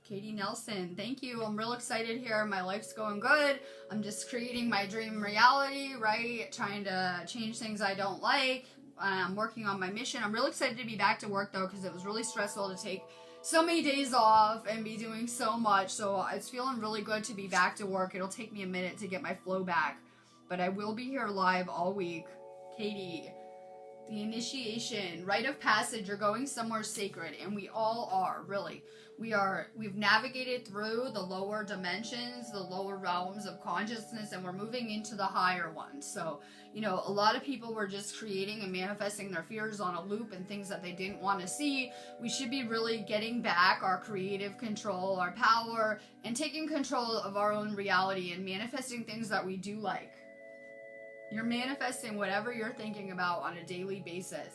Katie Nelson, thank you. I'm real excited here. My life's going good. I'm just creating my dream reality, right? Trying to change things I don't like. I'm working on my mission. I'm real excited to be back to work though, because it was really stressful to take so many days off and be doing so much. So it's feeling really good to be back to work. It'll take me a minute to get my flow back, but I will be here live all week. Katie, the initiation, rite of passage, you're going somewhere sacred, and we all are, really. We've navigated through the lower dimensions, the lower realms of consciousness, and we're moving into the higher ones. So, you know, a lot of people were just creating and manifesting their fears on a loop and things that they didn't want to see. We should be really getting back our creative control, our power, and taking control of our own reality and manifesting things that we do like. You're manifesting whatever you're thinking about on a daily basis.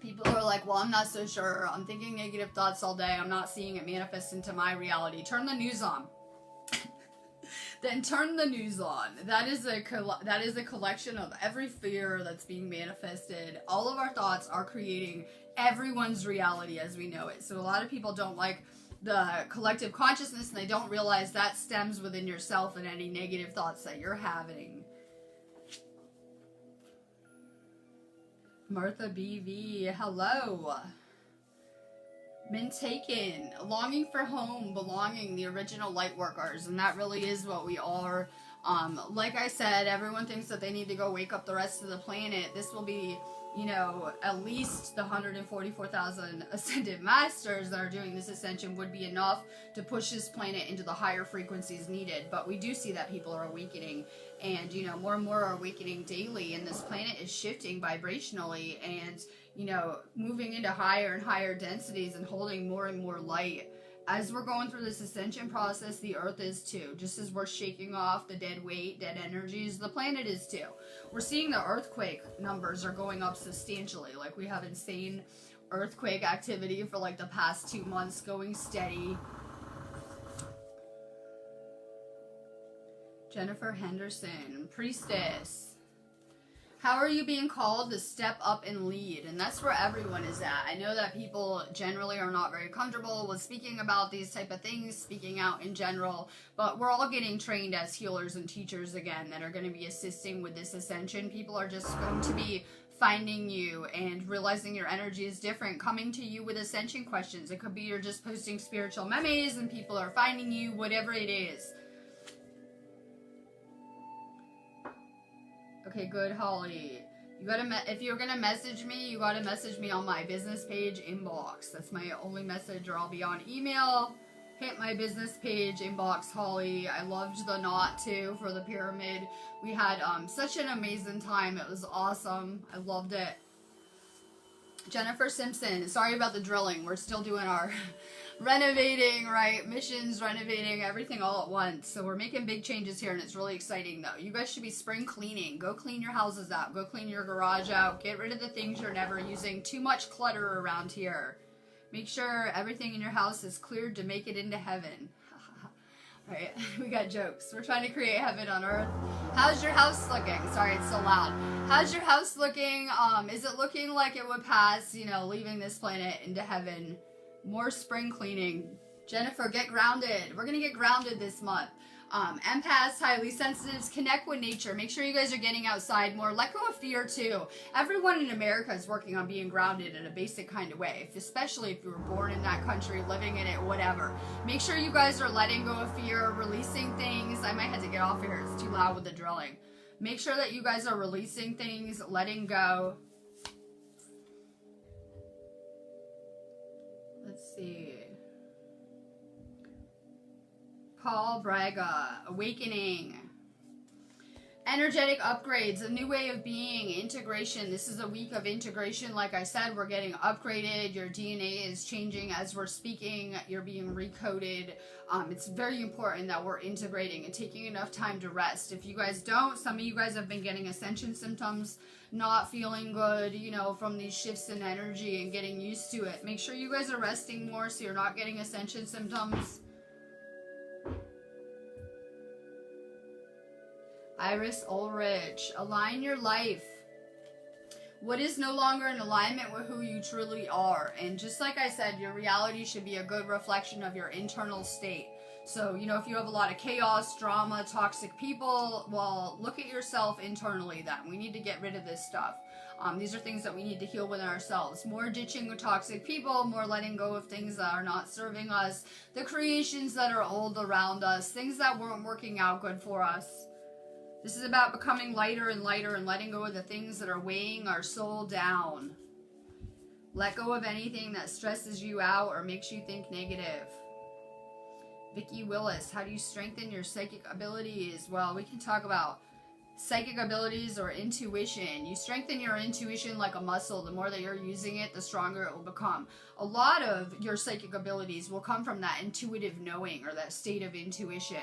People are like, well, I'm not so sure. I'm thinking negative thoughts all day. I'm not seeing it manifest into my reality. Turn the news on. Then turn the news on. That is a collection of every fear that's being manifested. All of our thoughts are creating everyone's reality as we know it. So a lot of people don't like the collective consciousness, and they don't realize that stems within yourself and any negative thoughts that you're having. Martha BV, hello. been taken, longing for home, belonging, the original light workers, and that really is what we are. Like I said, everyone thinks that they need to go wake up the rest of the planet. This will be, you know, at least the 144,000 ascended masters that are doing this ascension would be enough to push this planet into the higher frequencies needed. But we do see that people are awakening, and, you know, more and more are awakening daily, and this planet is shifting vibrationally and, you know, moving into higher and higher densities and holding more and more light. As we're going through this ascension process, the earth is too. Just as we're shaking off the dead weight, dead energies, the planet is too. We're seeing the earthquake numbers are going up substantially. Like, we have insane earthquake activity for like the past 2 months, going steady. Jennifer Henderson, Priestess. How are you being called to step up and lead? And that's where everyone is at. I know that people generally are not very comfortable with speaking about these type of things, speaking out in general, but we're all getting trained as healers and teachers again that are going to be assisting with this ascension. People are just going to be finding you and realizing your energy is different, coming to you with ascension questions. It could be you're just posting spiritual memes and people are finding you, whatever it is. Okay, good, Holly. You gotta if you're gonna message me, you gotta message me on my business page inbox. That's my only message, or I'll be on email. Hit my business page inbox, Holly. I loved the knot too for the pyramid. We had such an amazing time. It was awesome. I loved it. Jennifer Simpson, sorry about the drilling. We're still doing our renovating, right? Missions, renovating, everything all at once. So we're making big changes here, and it's really exciting, though. You guys should be spring cleaning. Go clean your houses out. Go clean your garage out. Get rid of the things you're never using. Too much clutter around here. Make sure everything in your house is cleared to make it into heaven. Right, we got jokes. We're trying to create heaven on earth. How's your house looking? Sorry, it's so loud. How's your house looking? Is it looking like it would pass, you know, leaving this planet into heaven? More spring cleaning. Jennifer, get grounded. We're going to get grounded this month. Empaths, highly sensitives, connect with nature. Make sure you guys are getting outside more. Let go of fear, too. Everyone in America is working on being grounded in a basic kind of way, especially if you were born in that country, living in it, whatever. Make sure you guys are letting go of fear, releasing things. I might have to get off of here. It's too loud with the drilling. Make sure that you guys are releasing things, letting go. Let's see. Paul Braga, awakening. Energetic upgrades, a new way of being, integration. This is a week of integration. Like I said, we're getting upgraded. Your DNA is changing as we're speaking. You're being recoded. It's very important that we're integrating and taking enough time to rest. If you guys don't, some of you guys have been getting ascension symptoms, not feeling good, you know, from these shifts in energy and getting used to it. Make sure you guys are resting more so you're not getting ascension symptoms. Iris Ulrich, align your life. What is no longer in alignment with who you truly are? And just like I said, your reality should be a good reflection of your internal state. So, you know, if you have a lot of chaos, drama, toxic people, well, look at yourself internally then. We need to get rid of this stuff. These are things that we need to heal within ourselves. More ditching with toxic people, more letting go of things that are not serving us, the creations that are old around us, things that weren't working out good for us. This is about becoming lighter and lighter and letting go of the things that are weighing our soul down. Let go of anything that stresses you out or makes you think negative. Vicki Willis, how do you strengthen your psychic abilities? Well, we can talk about psychic abilities or intuition. You strengthen your intuition like a muscle. The more that you're using it, the stronger it will become. A lot of your psychic abilities will come from that intuitive knowing or that state of intuition.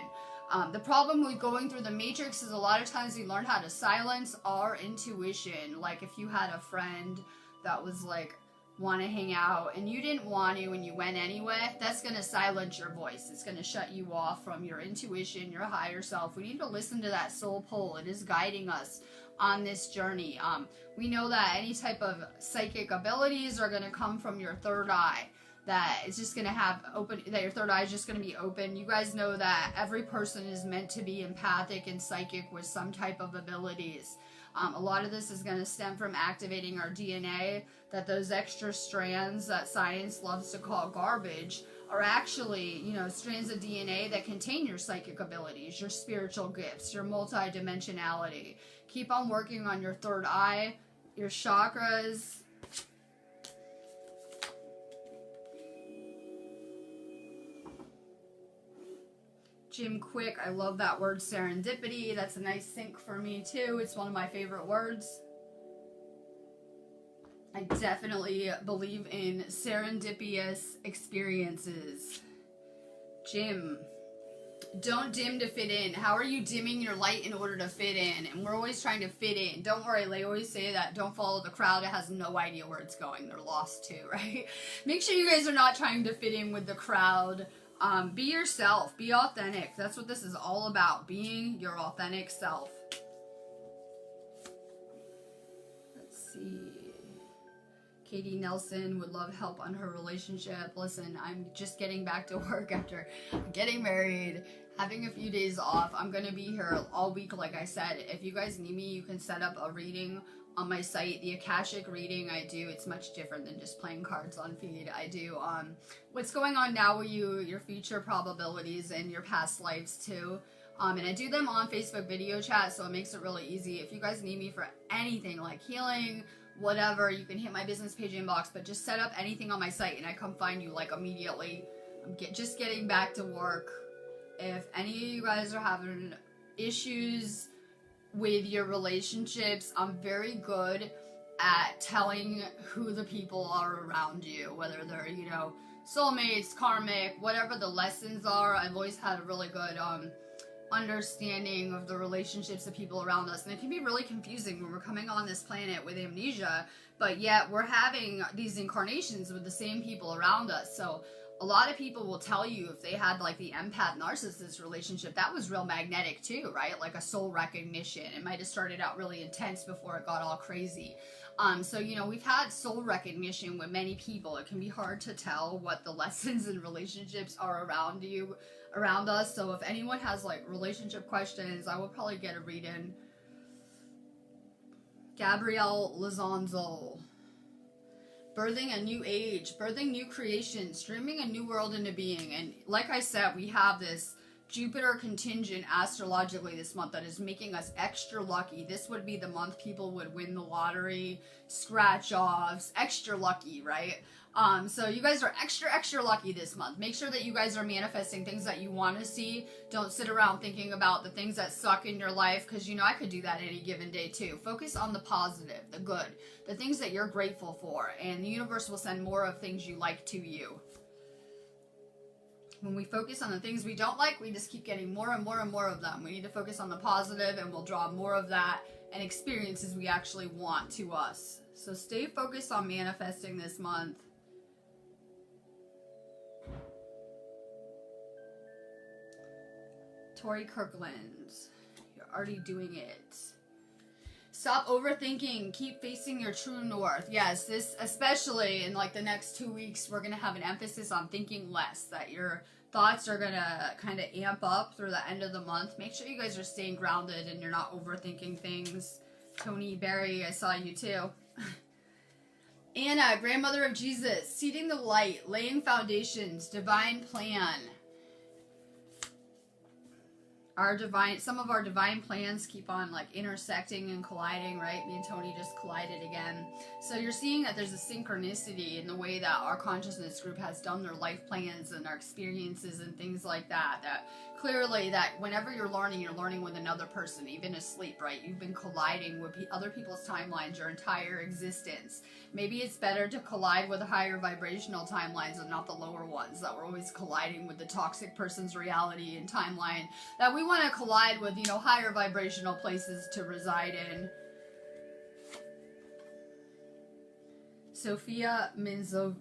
The problem with going through the matrix is a lot of times we learn how to silence our intuition. Like if you had a friend that was like, want to hang out and you didn't want to and you went anyway, that's going to silence your voice. It's going to shut you off from your intuition, your higher self. We need to listen to that soul pull. It is guiding us on this journey. We know that any type of psychic abilities are going to come from your third eye. That it's just going to have open, that your third eye is just going to be open. You guys know that every person is meant to be empathic and psychic with some type of abilities. A lot of this is going to stem from activating our DNA, that those extra strands that science loves to call garbage are actually, you know, strands of DNA that contain your psychic abilities, your spiritual gifts, your multidimensionality. Keep on working on your third eye, your chakras. Jim Quick, I love that word serendipity. That's a nice sync for me too. It's one of my favorite words. I definitely believe in serendipitous experiences. Jim, don't dim to fit in. How are you dimming your light in order to fit in? And we're always trying to fit in. Don't worry, they always say that don't follow the crowd. It has no idea where it's going. They're lost too, right? Make sure you guys are not trying to fit in with the crowd. Be yourself. Be authentic. That's what this is all about. Being your authentic self. Let's see. Katie Nelson would love help on her relationship. Listen, I'm just getting back to work after getting married, having a few days off. I'm going to be here all week, like I said. If you guys need me, you can set up a reading on my site. The Akashic reading I do, it's much different than just playing cards on feed. I do what's going on now with you, your future probabilities, and your past lives too. And I do them on Facebook video chat, so it makes it really easy. If you guys need me for anything like healing, whatever, you can hit my business page inbox, but just set up anything on my site and I come find you like immediately. I'm just getting back to work. If any of you guys are having issues with your relationships, I'm very good at telling who the people are around you, whether they're, you know, soulmates, karmic, whatever the lessons are. I've always had a really good understanding of the relationships of people around us, and it can be really confusing when we're coming on this planet with amnesia, but yet we're having these incarnations with the same people around us. So a lot of people will tell you if they had like the empath narcissist relationship, that was real magnetic too, right? Like a soul recognition. It might have started out really intense before it got all crazy. So, you know, we've had soul recognition with many people. It can be hard to tell what the lessons in relationships are around us. So if anyone has like relationship questions, I will probably get a read-in. Gabrielle Lizanzo. Birthing a new age, birthing new creation, streaming a new world into being. And like I said, we have this Jupiter contingent astrologically this month that is making us extra lucky. This would be the month people would win the lottery, scratch offs, extra lucky, right? So you guys are extra lucky this month. Make sure that you guys are manifesting things that you want to see. Don't sit around thinking about the things that suck in your life, because, you know, I could do that any given day too. Focus on the positive, the good, the things that you're grateful for, and the universe will send more of things you like to you. When we focus on the things we don't like, we just keep getting more and more and more of them. We need to focus on the positive, and we'll draw more of that and experiences we actually want to us. So stay focused on manifesting this month. Tori Kirkland, you're already doing it. Stop overthinking. Keep facing your true north. Yes, this, especially in like the next 2 weeks, we're going to have an emphasis on thinking less. That your thoughts are going to kind of amp up through the end of the month. Make sure you guys are staying grounded and you're not overthinking things. Tony Berry, I saw you too. Anna, grandmother of Jesus, seeding the light, laying foundations, divine plan. Some of our divine plans keep on like intersecting and colliding, right? Me and Tony just collided again. So you're seeing that there's a synchronicity in the way that our consciousness group has done their life plans and our experiences and things like that. That clearly that whenever you're learning with another person, even asleep, right? You've been colliding with other people's timelines your entire existence. Maybe it's better to collide with higher vibrational timelines and not the lower ones, that we're always colliding with the toxic person's reality and timeline, that we want to collide with, you know, higher vibrational places to reside in. Sophia Menzovinos.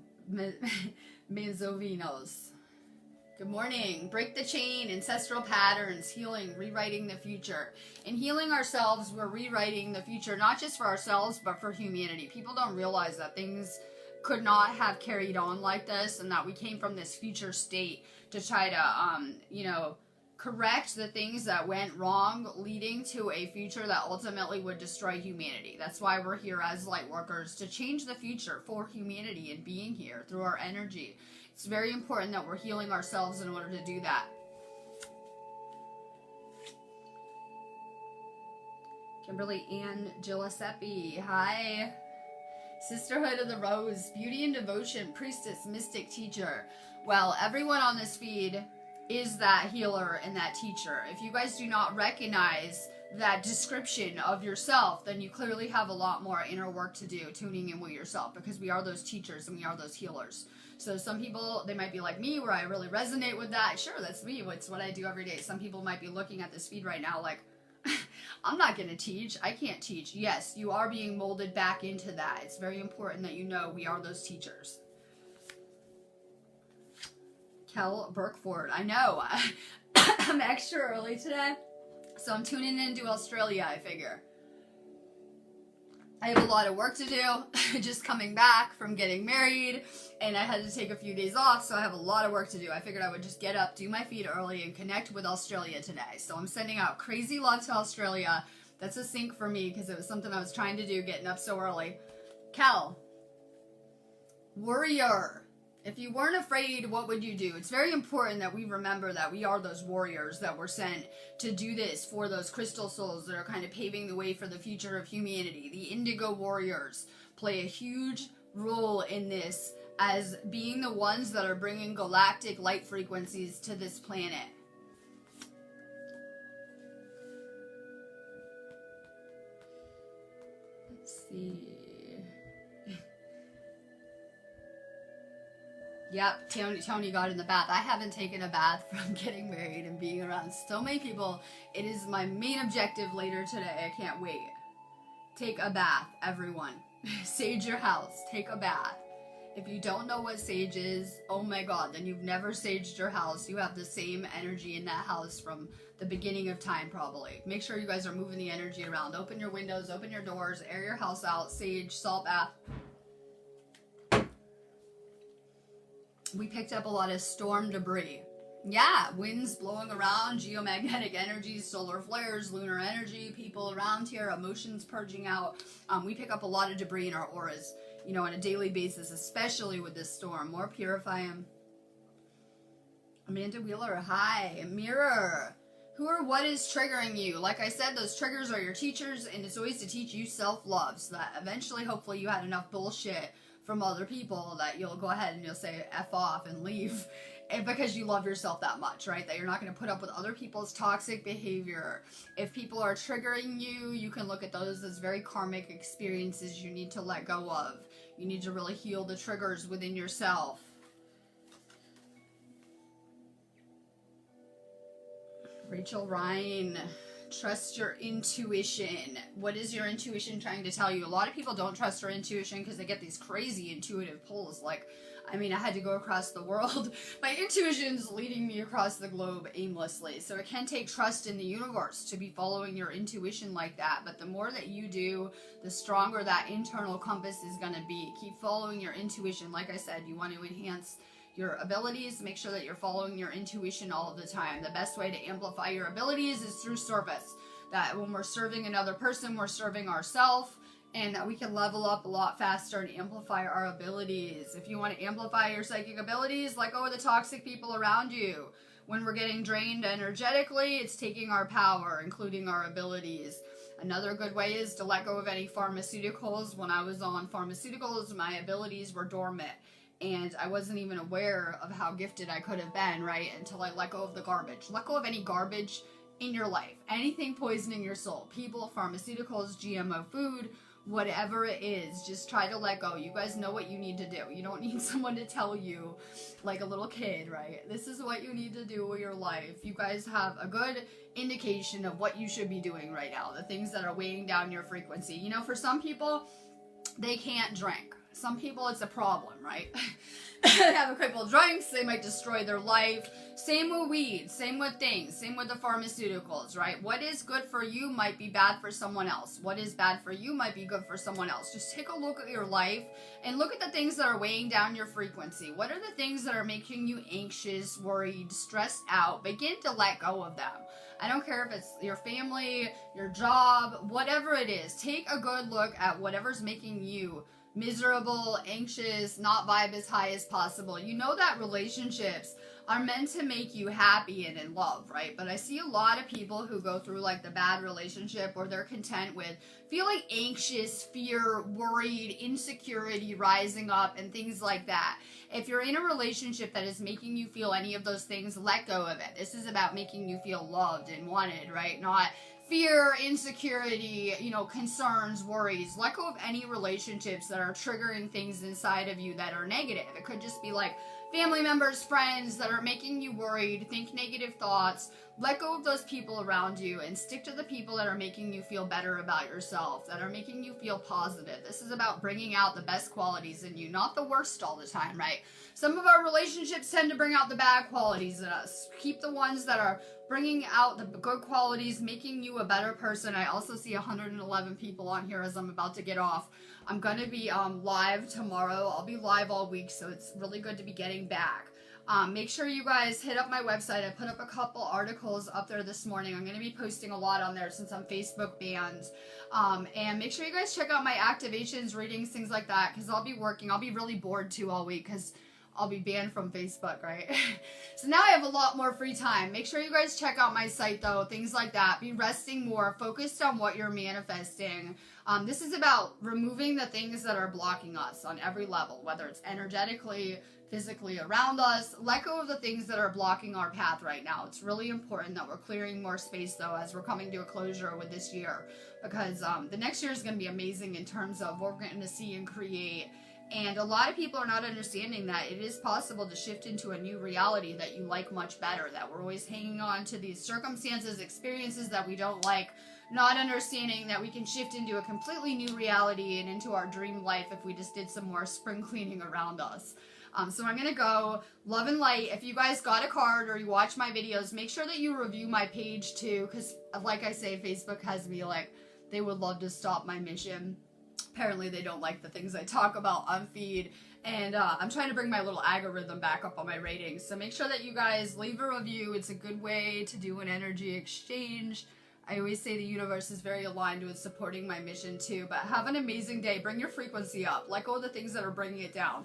Good morning. Break the chain, ancestral patterns, healing, rewriting the future. In healing ourselves, we're rewriting the future, not just for ourselves, but for humanity. People don't realize that things could not have carried on like this, and that we came from this future state to try to, you know, correct the things that went wrong, leading to a future that ultimately would destroy humanity. That's why we're here as light workers, to change the future for humanity and being here through our energy. It's very important that we're healing ourselves in order to do that. Kimberly Ann Giuseppe, hi. Sisterhood of the Rose, Beauty and Devotion, Priestess, Mystic, Teacher. Well, everyone on this feed is that healer and that teacher. If you guys do not recognize that description of yourself, then you clearly have a lot more inner work to do tuning in with yourself, because we are those teachers and we are those healers. So some people, they might be like me, where I really resonate with that. Sure, that's me. It's what I do every day. Some people might be looking at this feed right now like, I'm not going to teach. I can't teach. Yes, you are being molded back into that. It's very important that you know we are those teachers. Kel Burkford, I know. I'm extra early today, so I'm tuning into Australia, I figure. I have a lot of work to do, just coming back from getting married, and I had to take a few days off, so I have a lot of work to do. I figured I would just get up, do my feed early, and connect with Australia today. So I'm sending out crazy love to Australia. That's a sync for me, because it was something I was trying to do, getting up so early. Cal, warrior. If you weren't afraid, what would you do? It's very important that we remember that we are those warriors that were sent to do this for those crystal souls that are kind of paving the way for the future of humanity. The indigo warriors play a huge role in this as being the ones that are bringing galactic light frequencies to this planet. Let's see. Yep, Tony got in the bath. I haven't taken a bath from getting married and being around so many people. It is my main objective later today. I can't wait. Take a bath, everyone. Sage your house. Take a bath. If you don't know what sage is, oh my god, then you've never saged your house. You have the same energy in that house from the beginning of time, probably. Make sure you guys are moving the energy around. Open your windows, open your doors, air your house out, sage, salt bath. We picked up a lot of storm debris. Yeah, winds blowing around, geomagnetic energies, solar flares, lunar energy, people around here, emotions purging out. We pick up a lot of debris in our auras, you know, on a daily basis, especially with this storm. More purifying. Amanda Wheeler, hi. Mirror. Who or what is triggering you? Like I said, those triggers are your teachers, and it's always to teach you self-love, so that eventually, hopefully, you had enough bullshit from other people that you'll go ahead and you'll say F off and leave, and because you love yourself that much, right? That you're not going to put up with other people's toxic behavior. If people are triggering you, you can look at those as very karmic experiences you need to let go of. You need to really heal the triggers within yourself. Rachel Ryan, trust your intuition. What is your intuition trying to tell you? A lot of people don't trust their intuition because they get these crazy intuitive pulls. Like, I mean, I had to go across the world. My intuition's leading me across the globe aimlessly. So it can take trust in the universe to be following your intuition like that. But the more that you do, the stronger that internal compass is going to be. Keep following your intuition. Like I said, you want to enhance your abilities. Make sure that you're following your intuition all of the time. The best way to amplify your abilities is through service. That when we're serving another person, we're serving ourselves, and that we can level up a lot faster and amplify our abilities. If you want to amplify your psychic abilities, let go of the toxic people around you. When we're getting drained energetically, it's taking our power, including our abilities. Another good way is to let go of any pharmaceuticals. When I was on pharmaceuticals, my abilities were dormant. And I wasn't even aware of how gifted I could have been, right? Until I let go of the garbage. Let go of any garbage in your life. Anything poisoning your soul. People, pharmaceuticals, GMO food, whatever it is. Just try to let go. You guys know what you need to do. You don't need someone to tell you, like a little kid, right? This is what you need to do with your life. You guys have a good indication of what you should be doing right now. The things that are weighing down your frequency. You know, for some people, they can't drink. Some people, it's a problem, right? They have a couple of drinks, they might destroy their life. Same with weed, same with things, same with the pharmaceuticals, right? What is good for you might be bad for someone else. What is bad for you might be good for someone else. Just take a look at your life and look at the things that are weighing down your frequency. What are the things that are making you anxious, worried, stressed out? Begin to let go of them. I don't care if it's your family, your job, whatever it is. Take a good look at whatever's making you miserable, anxious, not vibe as high as possible. You know that relationships are meant to make you happy and in love, right? But I see a lot of people who go through like the bad relationship or they're content with feeling anxious, fear, worried, insecurity rising up and things like that. If you're in a relationship that is making you feel any of those things, let go of it. This is about making you feel loved and wanted, right? Not fear, insecurity, concerns, worries. Let go of any relationships that are triggering things inside of you that are negative. It could just be like family members, friends that are making you worried, think negative thoughts. Let go of those people around you and stick to the people that are making you feel better about yourself, that are making you feel positive. This is about bringing out the best qualities in you, not the worst all the time, right? Some of our relationships tend to bring out the bad qualities in us. Keep the ones that are bringing out the good qualities, making you a better person. I also see 111 people on here as I'm about to get off. I'm going to be live tomorrow. I'll be live all week, so it's really good to be getting back. Make sure you guys hit up my website. I put up a couple articles up there this morning. I'm going to be posting a lot on there since I'm Facebook banned. And make sure you guys check out my activations, readings, things like that, because I'll be working. I'll be really bored too all week because I'll be banned from Facebook, right? So now I have a lot more free time. Make sure you guys check out my site though, things like that. Be resting more, focused on what you're manifesting. This is about removing the things that are blocking us on every level, whether it's energetically, physically around us. Let go of the things that are blocking our path right now. It's really important that we're clearing more space though as we're coming to a closure with this year, because the next year is going to be amazing in terms of what we're going to see and create. And a lot of people are not understanding that it is possible to shift into a new reality that you like much better, that we're always hanging on to these circumstances, experiences that we don't like, not understanding that we can shift into a completely new reality and into our dream life if we just did some more spring cleaning around us. So I'm going to go love and light. If you guys got a card or you watch my videos, make sure that you review my page too, because like I say, Facebook has me like, they would love to stop my mission. Apparently they don't like the things I talk about on feed, and I'm trying to bring my little algorithm back up on my ratings. So make sure that you guys leave a review. It's a good way to do an energy exchange. I always say the universe is very aligned with supporting my mission too, but have an amazing day. Bring your frequency up. Let go of the things that are bringing it down.